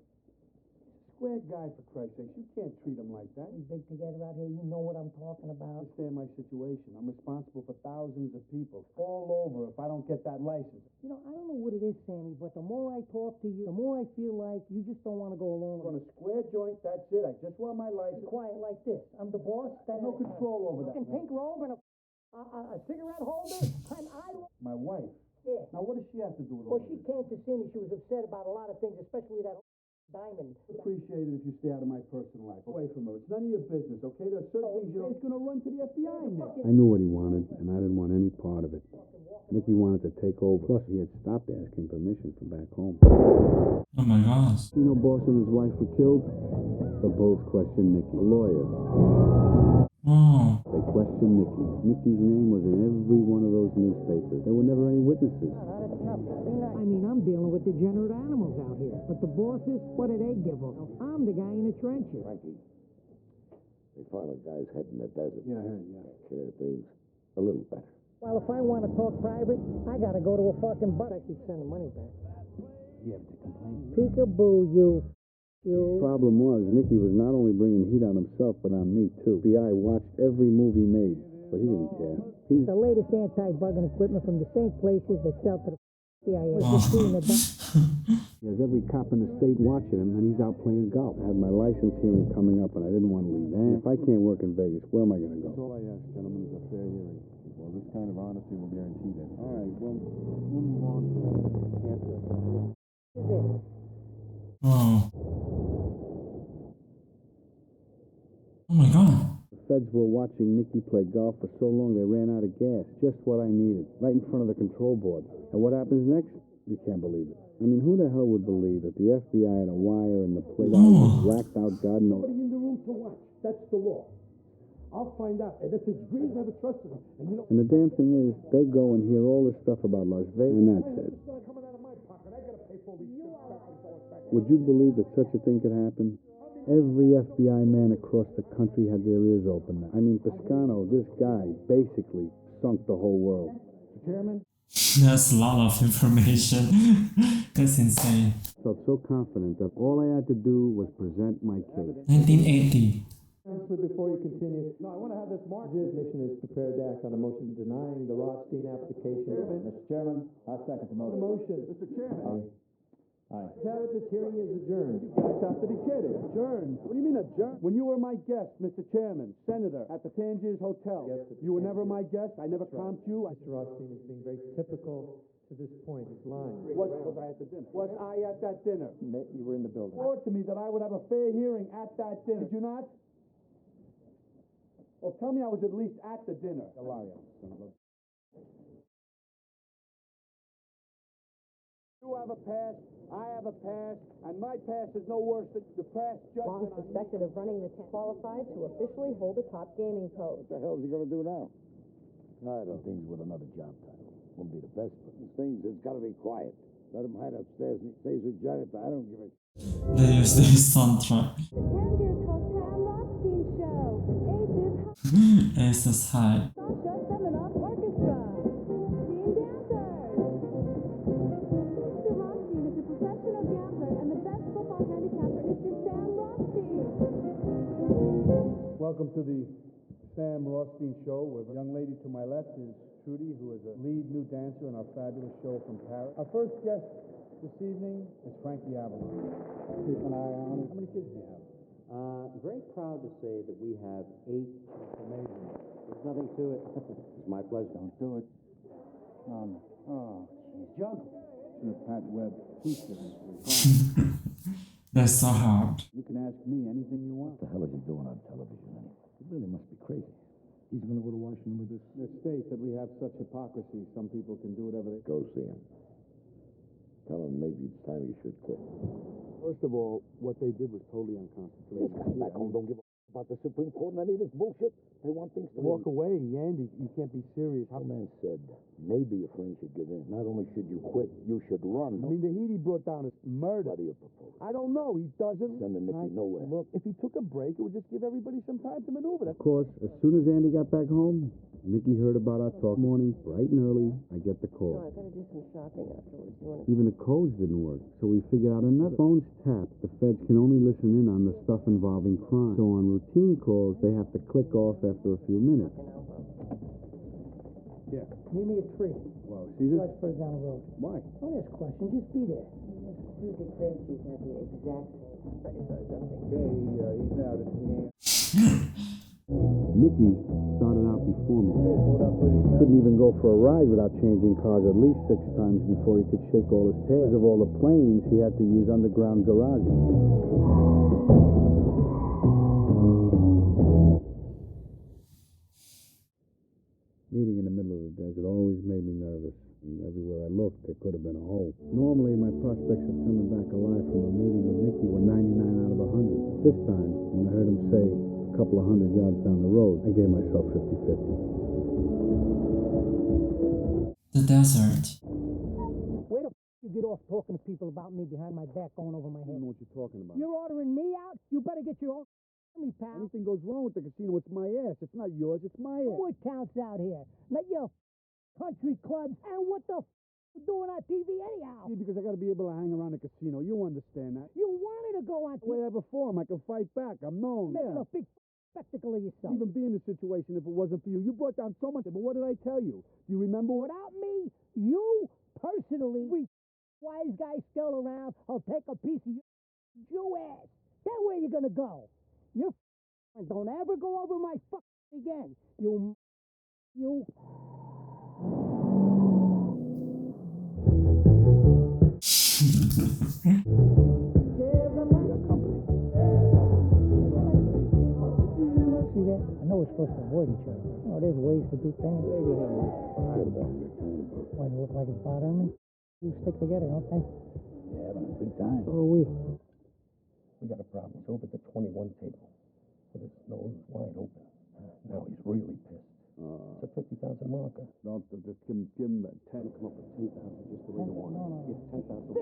Square guy, for Christ's sake. You can't treat him like that. we big together out here. You know what I'm talking about. Understand my situation. I'm responsible for thousands of people. Fall over if I don't get that license. You know, I don't know what it is, Sammy, but the more I talk to you, the more I feel like you just don't want to go along I'm with on a square joint, that's it. I just want my it. license. Quiet like this. I'm the boss. I have no control over that. Fucking pink robe and a cigarette holder, and I don't. My wife. Yeah. Now, what does she have to do with Well, all she this? came to see me. She was upset about a lot of things, especially that diamond. Appreciate it if you stay out of my personal life. Away from her. It's none of your business, okay? There's certain things you know. He's going to run to the FBI now. I knew what he wanted, and I didn't want any part of it. Nicky wanted to take over. Plus, he had stopped asking permission from back home. Oh my gosh. You know, boss and his wife were killed. They both questioned Nicky. A lawyer. Oh. They questioned Nicky. Nicky's name was in every one of those newspapers. There were never any witnesses. I mean, I'm dealing with degenerate animals out here. But the bosses, what do they give them? I'm the guy in the trenches. Frankie, they found a guy's head in the desert. Yeah, I heard, yeah. Care of things a little better. Well, if I want to talk private, I got to go to a fucking butt. I keep sending money back. You have to complain. Peekaboo, you. The problem was, Nicky was not only bringing heat on himself, but on me, too. The FBI watched every move he made, but he didn't care. The latest anti-bugging equipment from the same places that sell to the CIA. He has every cop in the state watching him, and he's out playing golf. I had my license hearing coming up, and I didn't want to leave. And if I can't work in Vegas, where am I going to go? That's all I ask, gentlemen, is a fair hearing. Well, this kind of honesty will guarantee that. All right, well, we'll move on to campus. Oh. Oh my god. The feds were watching Nicky play golf for so long they ran out of gas. Just what I needed. Right in front of the control board. And what happens next? You can't believe it. I mean, who the hell would believe that the FBI had a wire in the plate was blacked out, God knows. Nobody in the room to watch. That's the law. I'll find out. And if it's green, never trusted him. And you know. And the damn thing is, they go and hear all this stuff about Las Vegas, and that's it. It's not coming out of my pocket. I gotta pay for all these shit back and forth back. Would you believe that such a thing could happen? Every FBI man across the country had their ears open. I mean, Piscano, this guy, basically sunk the whole world. Mr. Chairman? That's a lot of information. That's insane. I felt so confident that all I had to do was present my case. 1980. Before you continue, no, I want to have this marked. The commission is prepared to act on a motion denying the Rothstein application. Mr. Chairman, I second the motion. Mr. Chairman. Aye. Sarah, this hearing is adjourned. You guys have to be kidding. Adjourned? What do you mean adjourned? When you were my guest, Mr. Chairman, Senator, at the Tangiers Hotel, you were never my guest. I never comped you. Mr. Rothstein is being very typical to this point. He's lying. Was I at the dinner? Was I at that dinner? You were in the building. Swore to me that I would have a fair hearing at that dinner. Did you not? Well, tell me I was at least at the dinner. Delario, son of a... You have a past, I have a past, and my past is no worse than the past judgment. Long suspected of running the qualified to officially hold a top gaming post. What the hell is he going to do now? I don't think with another job title. Won't be the best, but things, it's got to be quiet. Let him hide upstairs and he stays with Jennifer. I don't give a... They use the soundtrack. The Tangiers Hotel Rothstein Show. Ace is high. Sasha Seminoff Orchestra. Team dancers. Mr. Rothstein is a professional gambler and the best football handicapper, Mr. Sam Rothstein. Welcome to the Sam Rothstein Show, where the young lady to my left is Trudy, who is a lead new dancer in our fabulous show from Paris. Our first guest this evening is Frankie Avalon. Keep an eye on him. How many kids do you have? I'm very proud to say that we have 8. That's amazing. There's nothing to it. It's my pleasure. Don't do it. Oh, jeez. Jungle. Pat Webb. That's so hard. You can ask me anything you want. What the hell is he doing on television anyway? He really must be crazy. He's going to go to Washington with us. The state that we have such hypocrisy, some people can do whatever they... Go see him. Tell him maybe it's time he should quit. First of all, what they did was totally unconstitutional. These guys back home don't give a about the Supreme Court and any of this bullshit. They want things to walk away, Andy. You can't be serious. How man said, maybe your friend should give in. Not only should you quit, you should run. I mean, the heat he brought down is murder. What do you propose? I don't know. He doesn't. Sending Nicky nowhere. Look, if he took a break, it would just give everybody some time to maneuver. Of course, as soon as Andy got back home, Nicky heard about our talk morning, bright and early. I get the call. No, I gotta do some shopping afterwards. You wanna... Even the codes didn't work, so we figured out another. Phones tapped. The feds can only listen in on the stuff involving crime. So on routine calls, they have to click off after a few minutes. Yeah. Meet me at 3. Wow, see this? Right further down the road. Why? Don't ask questions, just be there. Susie Craighead had the exact same face as I think. Okay, he's out. It's the Nicky started out before me. Couldn't even go for a ride without changing cars at least 6 times before he could shake all his tails. Of all the planes, he had to use underground garages. Meeting in the middle of the desert always made me nervous. And everywhere I looked, there could have been a hole. Normally, my prospects of coming back alive from a meeting with Nicky were 99 out of 100. This time, when I heard him say a couple of 100 yards down the road, I gave myself 50-50. The desert. Where the you get off talking to people about me behind my back, going over my I head? don't know what you're talking about. You're ordering me out? You better get your own me, pal. Anything goes wrong with the casino, it's my ass. It's not yours, it's my ass. What counts out here? Not your country clubs. And what the you doing on TV anyhow? See, because I got to be able to hang around the casino. You understand that. You wanted to go on TV. The way I perform, I can fight back. I'm known. Making a big spectacle of yourself. Even be in this situation if it wasn't for you. You brought down so much, but what did I tell you? Do you remember what? Without me, you personally, we wise guys still around, I'll take a piece of your ass. Then where you gonna go? You don't ever go over my again. You. Your company. See that? I know we're supposed to avoid each other. You know, there's ways to do things. Abraham Lincoln. Forget about Nick. Why does it look like it's bothering me? You stick together, don't they? Yeah, having a good time. So are we. We got a problem. He's over at the 21 table with his nose wide open. Now he's really pissed. It's a 50,000 marker. Don't just give him that 10. Come up with 10,000 just the way you want it. Yeah, 10,000.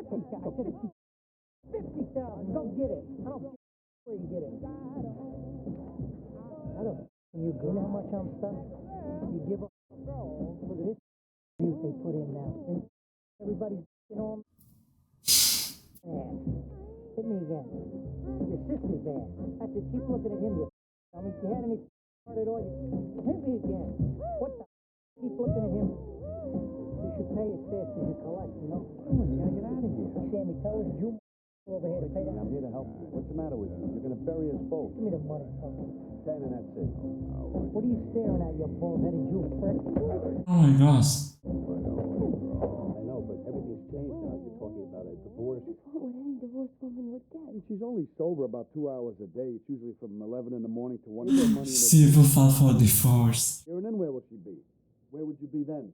50,000. Go get it. I don't care where you get it. I don't. You know how much I'm stuck? You give up. Look at this views they put in now. Everybody's, on. Hit me again. Your sister's ass. That's it. Keep looking at him, you. I mean, if you had any at all, you hit me again. What the? Keep looking at him. You should pay as fast as you collect, you know? Come on, you gotta get out of here. Sammy, tell us June over here to pay that. I'm here to help you. What's the matter with you? You're gonna bury us both. Give me the money, fucker. 10 and that's it. What are you staring at, you bald-headed Jew prick? Oh my gosh. I know, but everything's changed now. You're talking about a divorce. That's not what any divorced woman would get. I mean, she's only sober about 2 hours a day. It's usually from 11 in the morning to 1 in the morning. Silver filed for divorce. And then where will she be? Where would you be then?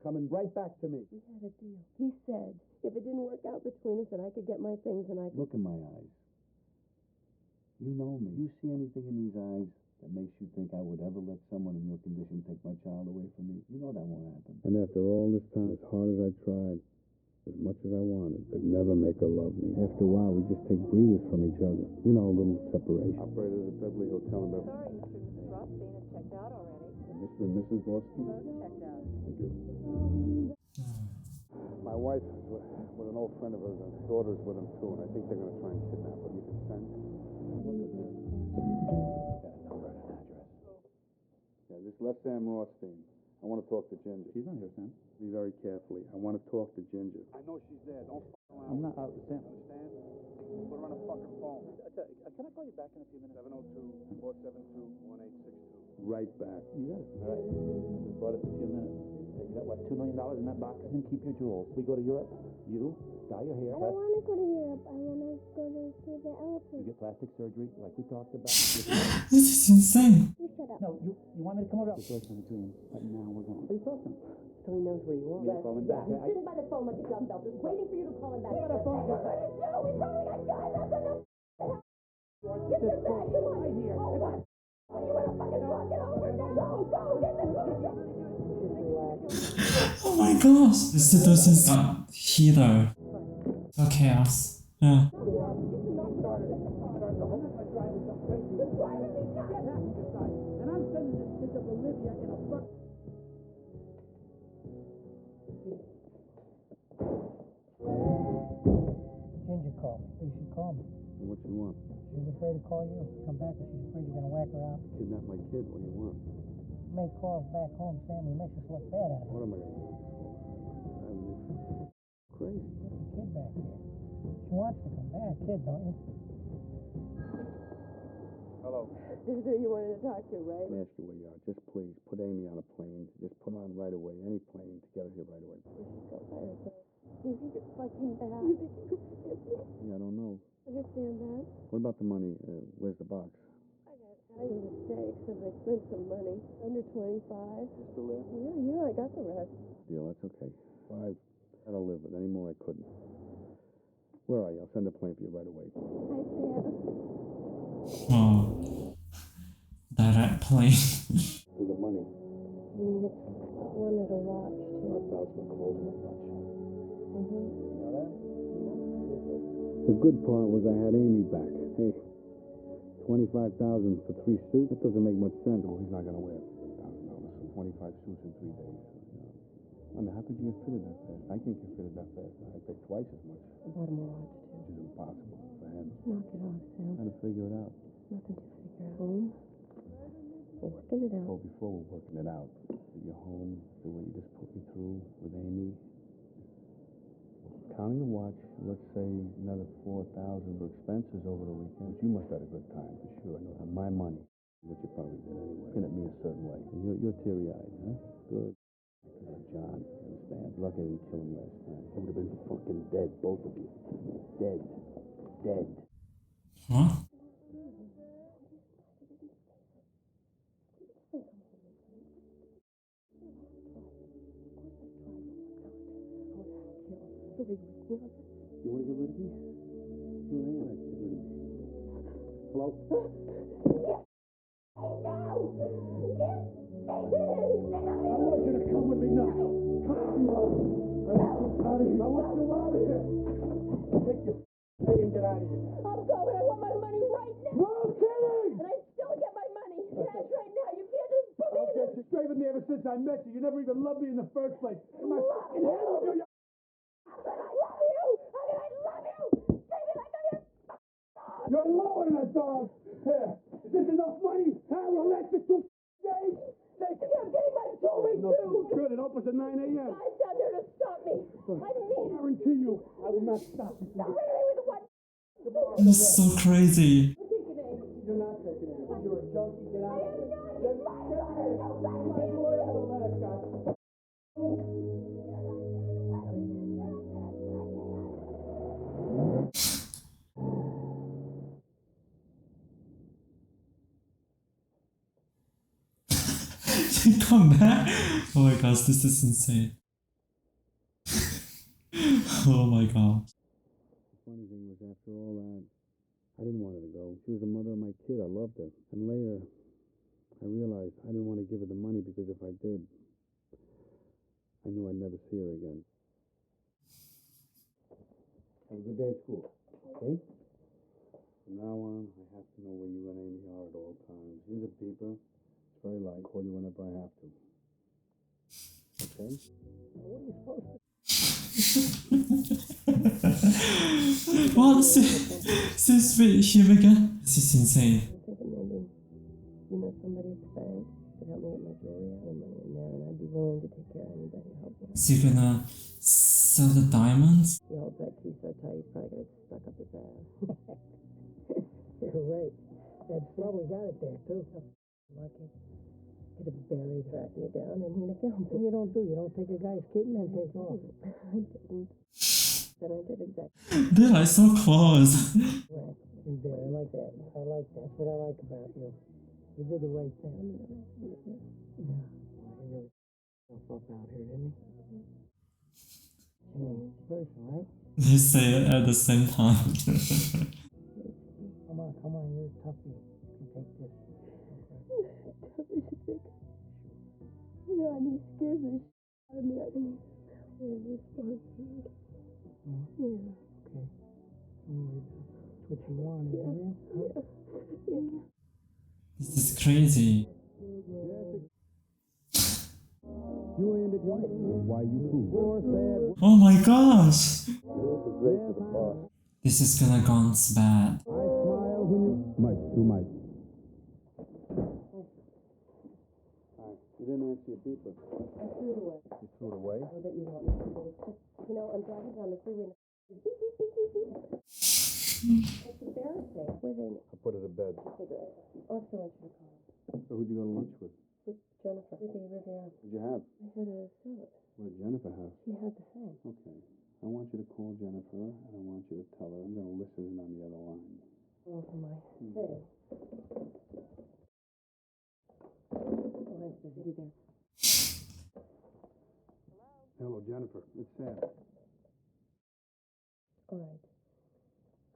Coming right back to me. We had a deal. He said if it didn't work out between us, that I could get my things and I could... Look in my eyes. You know me. You see anything in these eyes that makes you think I would ever let someone in your condition take my child away from me? You know that won't happen. And after all this time, as hard as I tried, as much as I wanted, could never make her love me. After a while, we just take breathers from each other. You know, a little separation. Operator at the Beverly Hotel in Beverly. Sorry, Mr. and Mrs. Rothstein have checked out already. Mr. and Mrs. Rothstein? Both checked out. Thank you. My wife is with an old friend of hers, and his daughter's with him too, and I think they're going to try and kidnap her. You consent? Look at this. Got a number and an address. Yeah, this is Sam Rothstein. I want to talk to Ginger. She's not here, Sam. Be very carefully. I want to talk to Ginger. I know she's there. Don't fuck around. I'm not out, Sam. Understand? Put her on a fucking phone. Can I call you back in a few minutes? 702-472-1862. Right back. You got it. All right. Just bought it for a few minutes. You got, what, $2 million in that box? And keep your jewels. We go to Europe. You dye your hair. I don't want to go to Europe. I want to go to see the elephant. You get plastic surgery, like we talked about. This is insane. You shut up. No, you want me to come over? It's always been a dream. Right now, we're going. What are you talking? So he knows where you are. Yeah, call him back. He's sitting by the phone like a dumbbell, just waiting for you to call him back. What the phone? What are you gonna do? He's probably got guns. That's enough. Get your bag. Come on. Right here. Oh, what? What do you want to fucking talk it over? Go, get the Oh my gosh. The situation's got heater. So chaos. Yeah. Ginger called me. You should call me. What you want? She's afraid to call you. Come back, but she's afraid you're going to whack her out. Kidnap my kid. What do you want? Make calls back home, Sammy. Makes us look bad at her. What am I going to do? Crazy. Get the kid back here. She wants to come back, kid, don't you? Hello. This is who you wanted to talk to, right? Let me ask you where you are. Just please put Amy on a plane. Just put her on right away. Any plane to get her here right away. She's so by herself. You think it's fucking bad. You think you could forgive me? Yeah, I don't know. Understand that? What about the money? Where's the box? I got Italian mistakes because I spent some money. Under 25. You still there? Yeah, I got the rest. Deal, that's okay. 5. That'll live with. Any more I couldn't. Where are you? I'll send a plane for you right away. Hi, Sam. Oh. Direct plane. With the money. I mean, it's wanted a watch, too. $1,000 for clothes and a watch. Mm-hmm. You know that? The good part was I had Amy back. Hey, $25,000 for 3 suits? That doesn't make much sense. Well, he's not going to wear $1,000 for 25 suits in 3 days. I mean, how could you get fitted that fast? I can't get fitted that fast. I pay twice as much. I bought him a watch, too. Which is impossible for him. Knock it off, Sam. I'm trying to figure it out. Nothing to figure out. We're working it out. Oh, before we're working it out, at your home, the way you just put me through with Amy, counting the watch, let's say another $4,000 for expenses over the weekend. You must have had a good time, for sure. I know on my money, which you probably did anyway. Looking at me a certain way. You're teary-eyed, huh? Good. John, understand? Lucky I didn't kill him last time. I would have been fucking dead, both of you. Dead. Dead. Huh? rid of me? Here I am. Get rid of me. Hello? I want you to come with me now. Come on. I want you out of here. Take your and get out of here. I'm going. I want my money right now. No kidding! And I still get my money. Cash right now. You can't just put me in this. You're straight with me ever since I met you. You never even loved me in the first place. Am I fucking here with you? I love you. I love you. Take me like I'm your... You're lower than a dog. Here. Is this enough money? Relax it 2 days. I'm getting my jewelry too. Good. It opens at 9 a.m. Guys down there to stop me. I mean... I guarantee you, I will not stop you. Not rid of me with one... This is so crazy. You're not taking it. You're a junkie. Get out of here. Come back. Oh my gosh, this is insane. Oh my god. The funny thing was, after all that, I didn't want her to go. She was the mother of my kid. I loved her. And later, I realized I didn't want to give her the money because if I did, I knew I'd never see her again. Have a good day at school, okay? From now on, I have to know where you and Amy are at all times. Here's a beeper. It's very light. Call you whenever I have to. Okay? What are you supposed to... What? Since him again? This is insane. I'm thinking maybe, somebody at the bank could help me get my jewelry out of money in there, and I'd be willing to take care of anybody to help me. So you're gonna sell the diamonds? He holds that key so tight, he's probably got it stuck up his ass. You're right. That's probably got it there, too. Lucky. He'd have buried, tracked me down, and he'd have killed me. You don't do. You don't take a guy's kitten and take off. I didn't. Then I did exactly. They're like so close. Right. You did. I like that. I like that. That's what I like about you. You did the right thing. Yeah. He really fucked up out here, didn't he? Changed person, right? They say it at the same time. Come on, you're a toughie. You can take this. Yeah, and he scares the shit out of me. I mean, this one. Yeah. Okay. That's what you wanted, isn't it? Yeah. This is crazy. You ended your life. Why you too? Oh my gosh! This is great for the boss. This is gonna go bad. I smile when you... Mike, too much. You didn't answer your beeper. I threw it away. You threw it away? Oh, that you want me to do it. I'm driving down the freeway and beep, beep, beep, beep, beep. It's embarrassing. Where's Amy? I put her to bed. Cigarette. Oh, I still want you to call. So who'd you go to lunch with? With Jennifer. Riviera. What'd you have? I had a salad. What did Jennifer have? She had the same. Okay. I want you to call Jennifer, and I want you to tell her I'm going to listen in on the other line. Oh, for my sake. Oh, that's busy there. Hello, Jennifer. It's Sam. All right.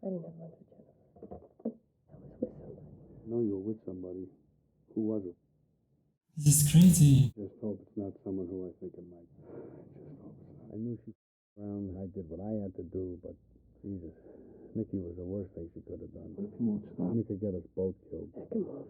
I didn't have lunch with Jennifer. I was with somebody. I know you were with somebody. Who was it? This is crazy. Just hope it's not someone who I think it might. Just hope it's not. I knew she around. I did what I had to do, but Jesus, Nikki was the worst thing she could have done. What if he won't stop? And you could get us both killed. Back him off.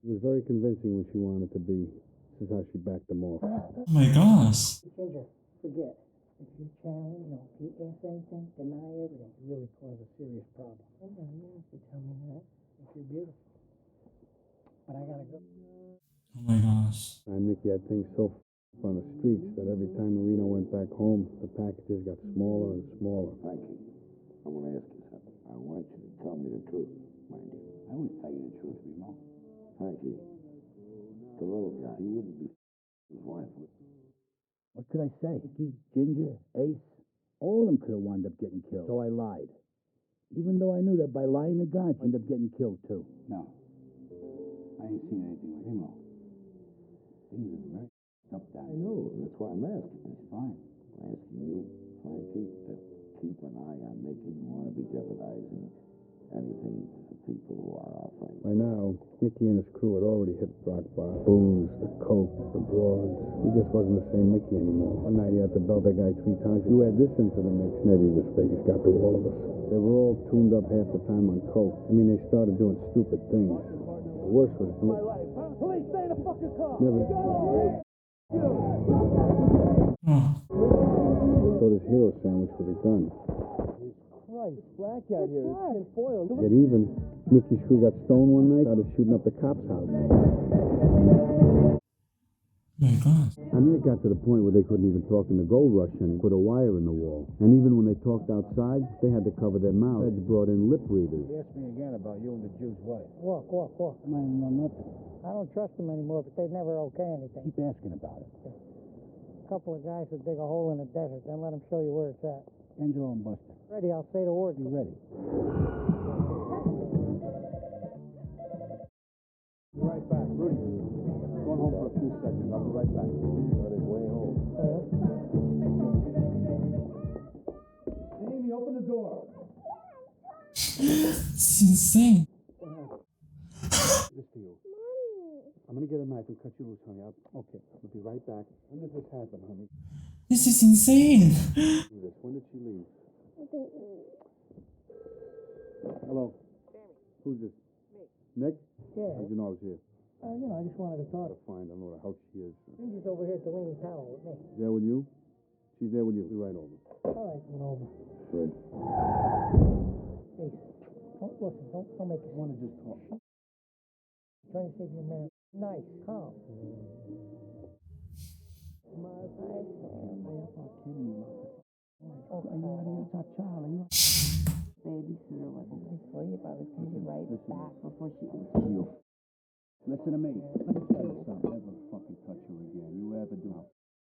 It was very convincing when she wanted to be. This is how she backed them off. Oh my gosh. Ginger, forget. If you challenge, if you ask anything, deny everything, it really cause a serious problem. I know, you don't have to tell me that. I think you're beautiful. But I gotta go. Oh my gosh. Nikki had things so on the streets that every time Marino went back home, the packages got smaller and smaller. Frankie, I want to ask you something. I want you to tell me the truth, mind you. I always tell you the truth, Remo. Frankie, the little guy, he wouldn't be his wife. What could I say? Nicky, Ginger, Ace, all of them could have wound up getting killed. So I lied. Even though I knew that by lying to God, you'd end up getting killed too. No. I ain't seen anything with Remo. Things are very up down. I know. That's why I'm asking. That's fine. I'm asking you, Frankie, to keep an eye on Nicky. You want to be jeopardizing anything for people who are our friends. By now, Nicky and his crew had already hit rock bottom. Booze, the coke, the broads. He just wasn't the same Nicky anymore. One night he had to belt that guy 3 times. You add this into the mix, maybe this Vegas got through all of us. They were all tuned up half the time on coke. I mean, they started doing stupid things. The worst was blue. Police, stay in the fucking car! Never. Thought his hero sandwich was a gun. Christ, black out here. It's tin foil. Yet even, Nicky's crew got stoned one night, started shooting up the cop's house. My God. I mean, it got to the point where they couldn't even talk in the gold rush and put a wire in the wall. And even when they talked outside, they had to cover their mouths. Feds brought in lip readers. He asked me again about you and the Jew's wife. Walk. I might know nothing. I don't trust them anymore, but they'd never okay anything. Keep asking about it. A couple of guys would dig a hole in the desert, then let them show you where it's at. Angelo and Buster. Ready, I'll say the word. Be ready. Be right back. Rudy, going home for a few seconds. I'll be right back. On his way home. Amy, open the door. It's insane. This to you. I'm gonna get a knife and cut you loose, honey. Okay, I'll be right back. When did this happen, honey? This is insane. Do this. When did she leave? I don't know. Hello. Who's this? Me. Nick? Yeah. How'd you know I was here? I just wanted to talk. Gotta find. I don't know where the hell she is. Ginger's over here at the Leaning Tower with me. Is there with you? She's there with you. Be right over. All right, went over. Good. Hey, don't make it. I want to just talk. Trying to save your marriage. Nice, calm. Babysitter wasn't asleep. I was coming right back before she was. You. Listen to me. Let me tell you something. Never fucking touch her again. You ever do.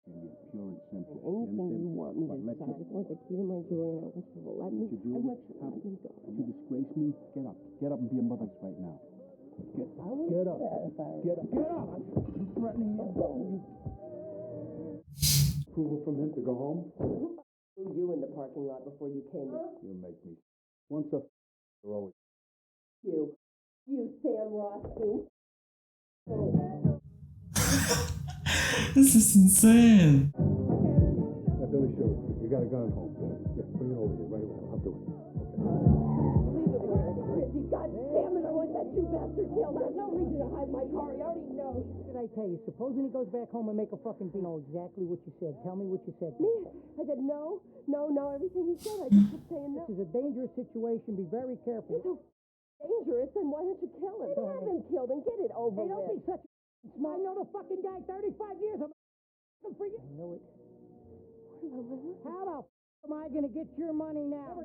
And you're pure and simple. Anything you want me to say. I just want the key to my jewelry and I want you to let me. I want you to let me go. You disgrace me. Get up. Get up and be a mother right now. Get up. Get up. Get up. I'm threatening you. Approval from him to go home? You in the parking lot before you came. You make me. Once a you're always. You Sam Rothstein. This is insane. Let Billy show you. You got a gun at home. Yeah, bring it over here right away. I'll do it. Leave it where it is, Chrissy. God damn it, I want that you bastard killed. There's no reason to hide my car. He already knows. What did I tell you? Supposing he goes back home and make a fucking beat. Know exactly what you said. Tell me what you said. Me? I said no, everything he said. I just kept saying no. This is a dangerous situation. Be very careful. It's so dangerous, then why don't you kill him? Don't have him killed and get it over Hey, don't with. be such a smart. I know the fucking guy 35 years. I'm for you. I know it. How the f am I going to get your money now?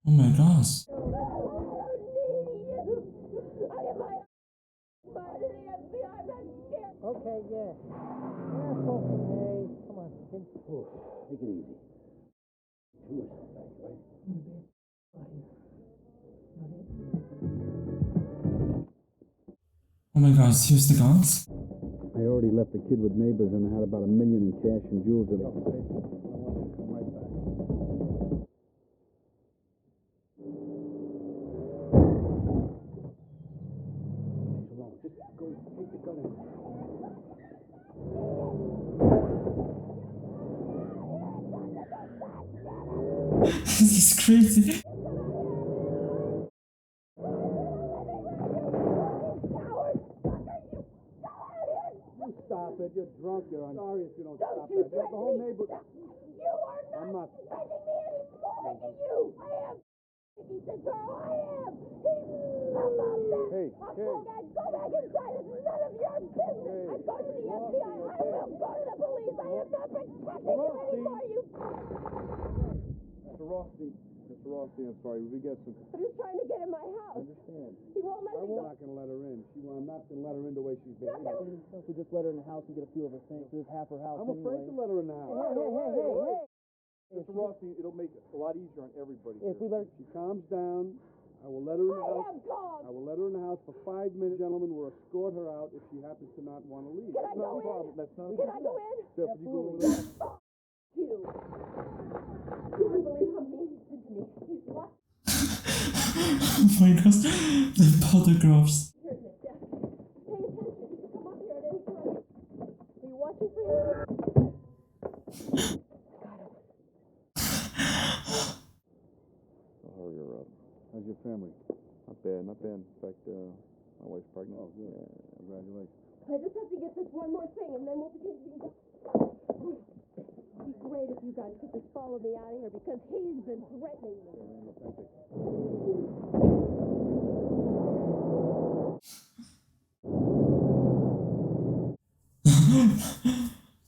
Oh my gosh. Okay, yeah. Okay, come on. Take it easy. Two or something, right? Oh my gosh, here's the guns. I already left the kid with neighbors and I had about $1 million in cash and jewels that I could I want you to come right back. She's alone. Just go take the gun out. This is crazy. Stop it. You're drunk. I'm sorry if you don't stop you that. The whole neighborhood. You are not threatening me anymore. You. I am. He said, girl, I am. He's about that. Hey, Go back inside. It's none of your business. I'm going to the FBI. I will go to the police. I am not protecting you anymore. You. Mr. Rothstein, I'm sorry. We get some. I'm just trying to get in my house. I understand. He won't let me go. I'm not going to let her in. I'm not going to let her in the way she's behaving. If we just let her in the house and get a few of her things, this is half her house I'm afraid to let her in the house. Hey. Mr. Rothstein, it'll make it a lot easier on everybody. If we let her... She calms down, I will let her in the house. have cause. I will let her in the house for 5 minutes. Gentlemen will escort her out if she happens to not want to leave. Can I go in? Problem. That's not a Can I go in? Jeff, you go over there. You. You wouldn't believe how mean he's been to me. He's locked. Oh my gosh, the photographs. Here in the desk. Pay attention. You can come up here at any time. Are you watching for him? I'll hurry her up. How's your family? Not bad, not bad. In fact, my wife's pregnant. Oh, good. Yeah, congratulations. I just have to get this one more thing, and then we'll begin to go. It'd be great if you guys could just follow me out of here, because he's been threatening me.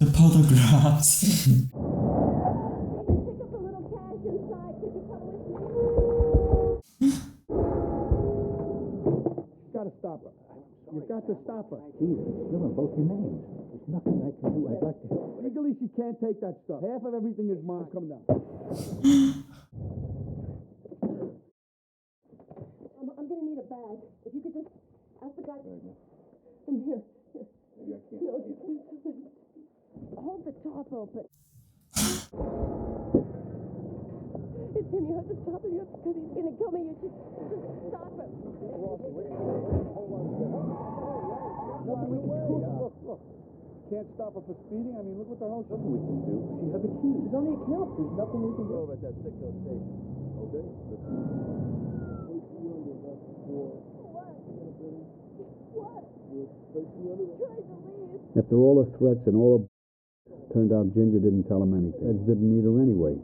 The photographs. Pick up the little cash inside. Could you come with me? You gotta stop her. You've got to stop her. Jesus, still in both your names. There's nothing I can do. I'd like to help. Legally, she can't take that stuff. Half of everything is mine. Come down. I'm gonna need a bag. If you could just ask the guy. In here. Maybe I can't. No, hold the top open. It's him. You have to stop him. You have to, because he's gonna kill me. You just stop him. Look. Can't stop her for speeding. I mean, look what the hell something we can do. She had the keys. She's on the account. There's nothing we can do. Over at that Sitco station. Okay. After all the threats and all the turned out Ginger didn't tell him anything. Feds didn't need her anyway.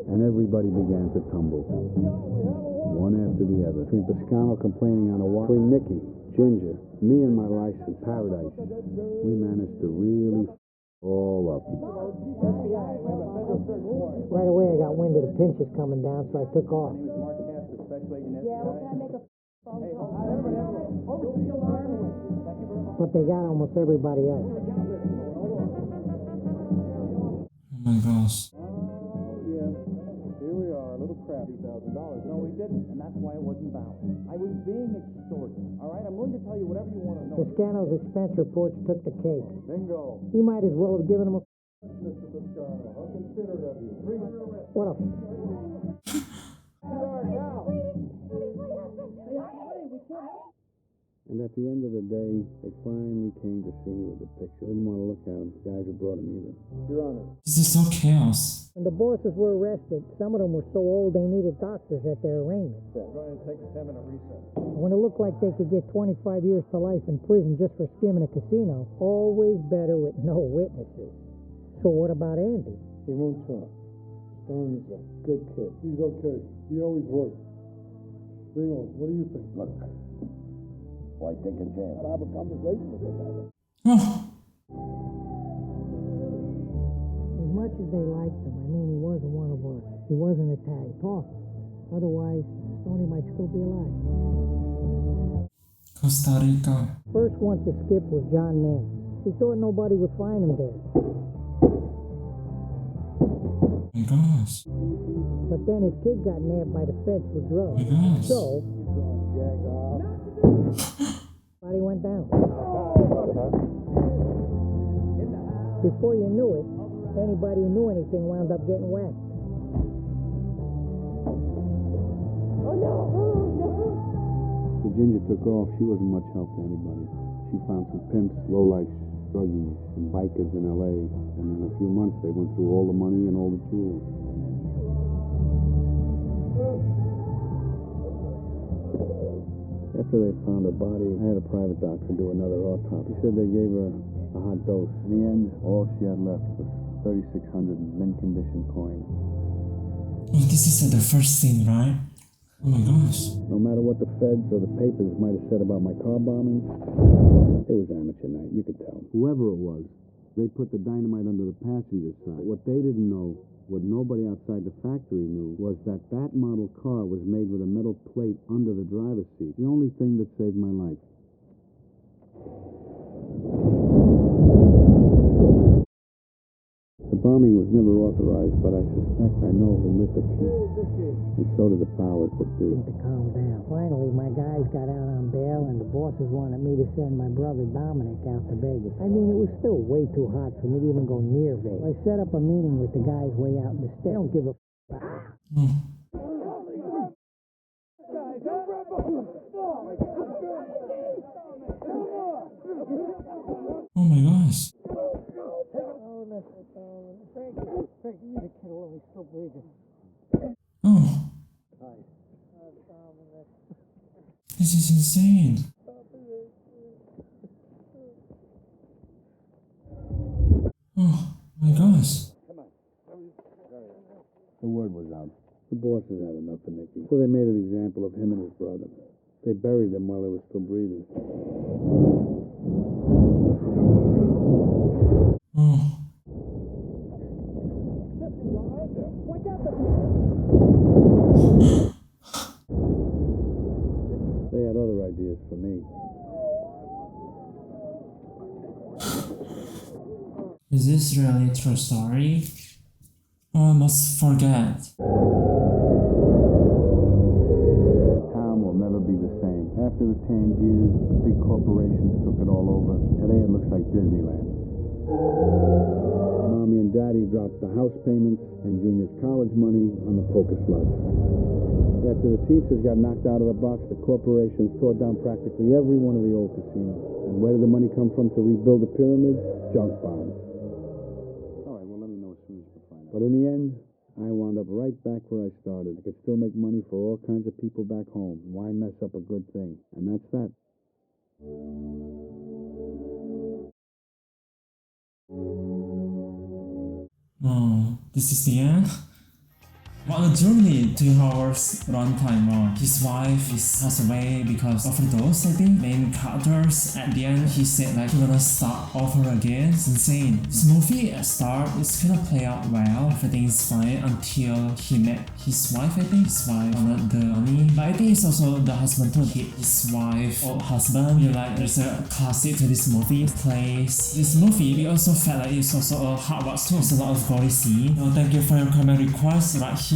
And everybody began to tumble. One after the other. Between Piscano complaining on a walk, between Nicky, Ginger, me and my license, Paradise, we managed to really all up. Right away, I got wind of the pinches coming down, so I took off. Yeah, well, can I make a phone call? But they got almost everybody else. Oh my gosh. Oh, yeah. Here we are, a little crap. $3,000. No, we didn't, and that's why it wasn't valid. I was being extorted. All right, I'm willing to tell you whatever you want to know. Piscano's expense reports took the cake. Bingo. He might as well have given him a... Mr. Piscano, how considerate of you. Bring her arrest. What a... And at the end of the day, they finally came to see me with the picture. Didn't want to look at them, the guys who brought them either. Your Honor. This is so chaos. When the bosses were arrested, some of them were so old they needed doctors at their arraignment. Go ahead and take a 10-minute recess. When it looked like they could get 25 years to life in prison just for skimming a casino, always better with no witnesses. So what about Andy? He won't talk. Stone's a good kid. He's okay. He always was. Ringo, what do you think? Look, why take a chance? I'll have a conversation with him. As much as they liked him, I mean, he wasn't one of us. He wasn't a tag talker. Otherwise, Stoney might still be alive. Costa Rica. First one to skip was John Nance. He thought nobody would find him there. Oh my gosh. But then his kid got nabbed by the feds for drugs. Oh my gosh. So, body went down. Before you knew it, anybody who knew anything wound up getting whacked. Oh, no. Oh, no. The Ginger took off. She wasn't much help to anybody. She found some pimps, lowlife druggies, and bikers in L.A. And in a few months, they went through all the money and all the jewels. After they found her body, I had a private doctor do another autopsy. He said they gave her a hot dose. In the end, all she had left was 3,600 mint condition coin. Oh, this is the first scene, right? Oh my gosh. No matter what the feds or the papers might have said about my car bombing, it was amateur night, you could tell. Whoever it was, they put the dynamite under the passenger side. What they didn't know, what nobody outside the factory knew, was that that model car was made with a metal plate under the driver's seat. The only thing that saved my life. The Bombing was never authorized, but I suspect I know who lit the fuse. And so did the powers that be. To calm down. Finally, my guys got out on bail, and the bosses wanted me to send my brother Dominic out to Vegas. I mean, it was still way too hot for me to even go near Vegas. I set up a meeting with the guys way out in the state. They don't give a Oh my gosh. Frank, you need to get over. He's still breathing. Oh. This is insane. Oh my gosh. The word was out. The bosses had enough of Nicky, so they made an example of him and his brother. They buried them while they were still breathing. Oh. They had other ideas for me. Is this really a true story? Oh, I must forget. Town will never be the same. After the Tangiers, the big corporations took it all over. Today it looks like Disneyland. Mommy and Daddy dropped the house payments and Junior's college money on the poker slots. After the Teamsters got knocked out of the box, the corporations tore down practically every one of the old casinos. And where did the money come from to rebuild the pyramids? Junk bonds. All right, well, let me know as soon as you can find out. But in the end, I wound up right back where I started. I could still make money for all kinds of people back home. Why mess up a good thing? And that's that. Oh, this is the end? What a journey, 2 hours runtime. His wife is passed away because of overdose, I think. Main characters, at the end, he said like he gonna start over again. It's insane. This movie at start is gonna play out well. Everything is fine until he met his wife, I think. His wife wanted the money. But I think it's also the husband who hit his wife, old husband. You know, like there's a classic to this movie. This movie, we also felt like it's also a hard watch too. There's a lot of gory scene. Thank you for your comment request right here.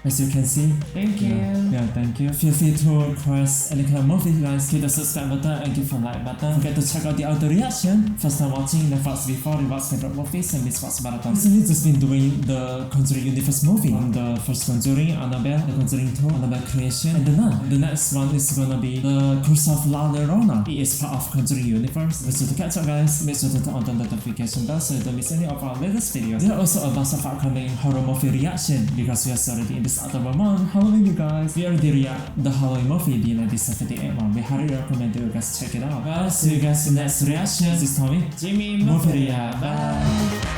As you can see. Thank you. Yeah, thank you. Feel free to request any kind of movie, guys. Hit the subscribe button and give a like button. Forget to check out the other reaction. First time watching, the thoughts before, rewatch favorite movies, and this watch marathon. Recently just been doing the Conjuring Universe movie. The first Conjuring, Annabelle, the Conjuring 2, Annabelle Creation, and The Nun. The next one is gonna be the Curse of La Llorona. It is part of Conjuring Universe. Make sure to catch up, guys. Make sure to turn on the notification bell so you don't miss any of our latest videos. There are also a bunch of upcoming horror movie reaction because we are already in this October month, Halloween, you guys. We already react the Halloween movie, the 1978 one. We highly recommend you guys check it out. Guys, see you guys in the next reaction. This is Tommy, Jimmy, movie react. Bye.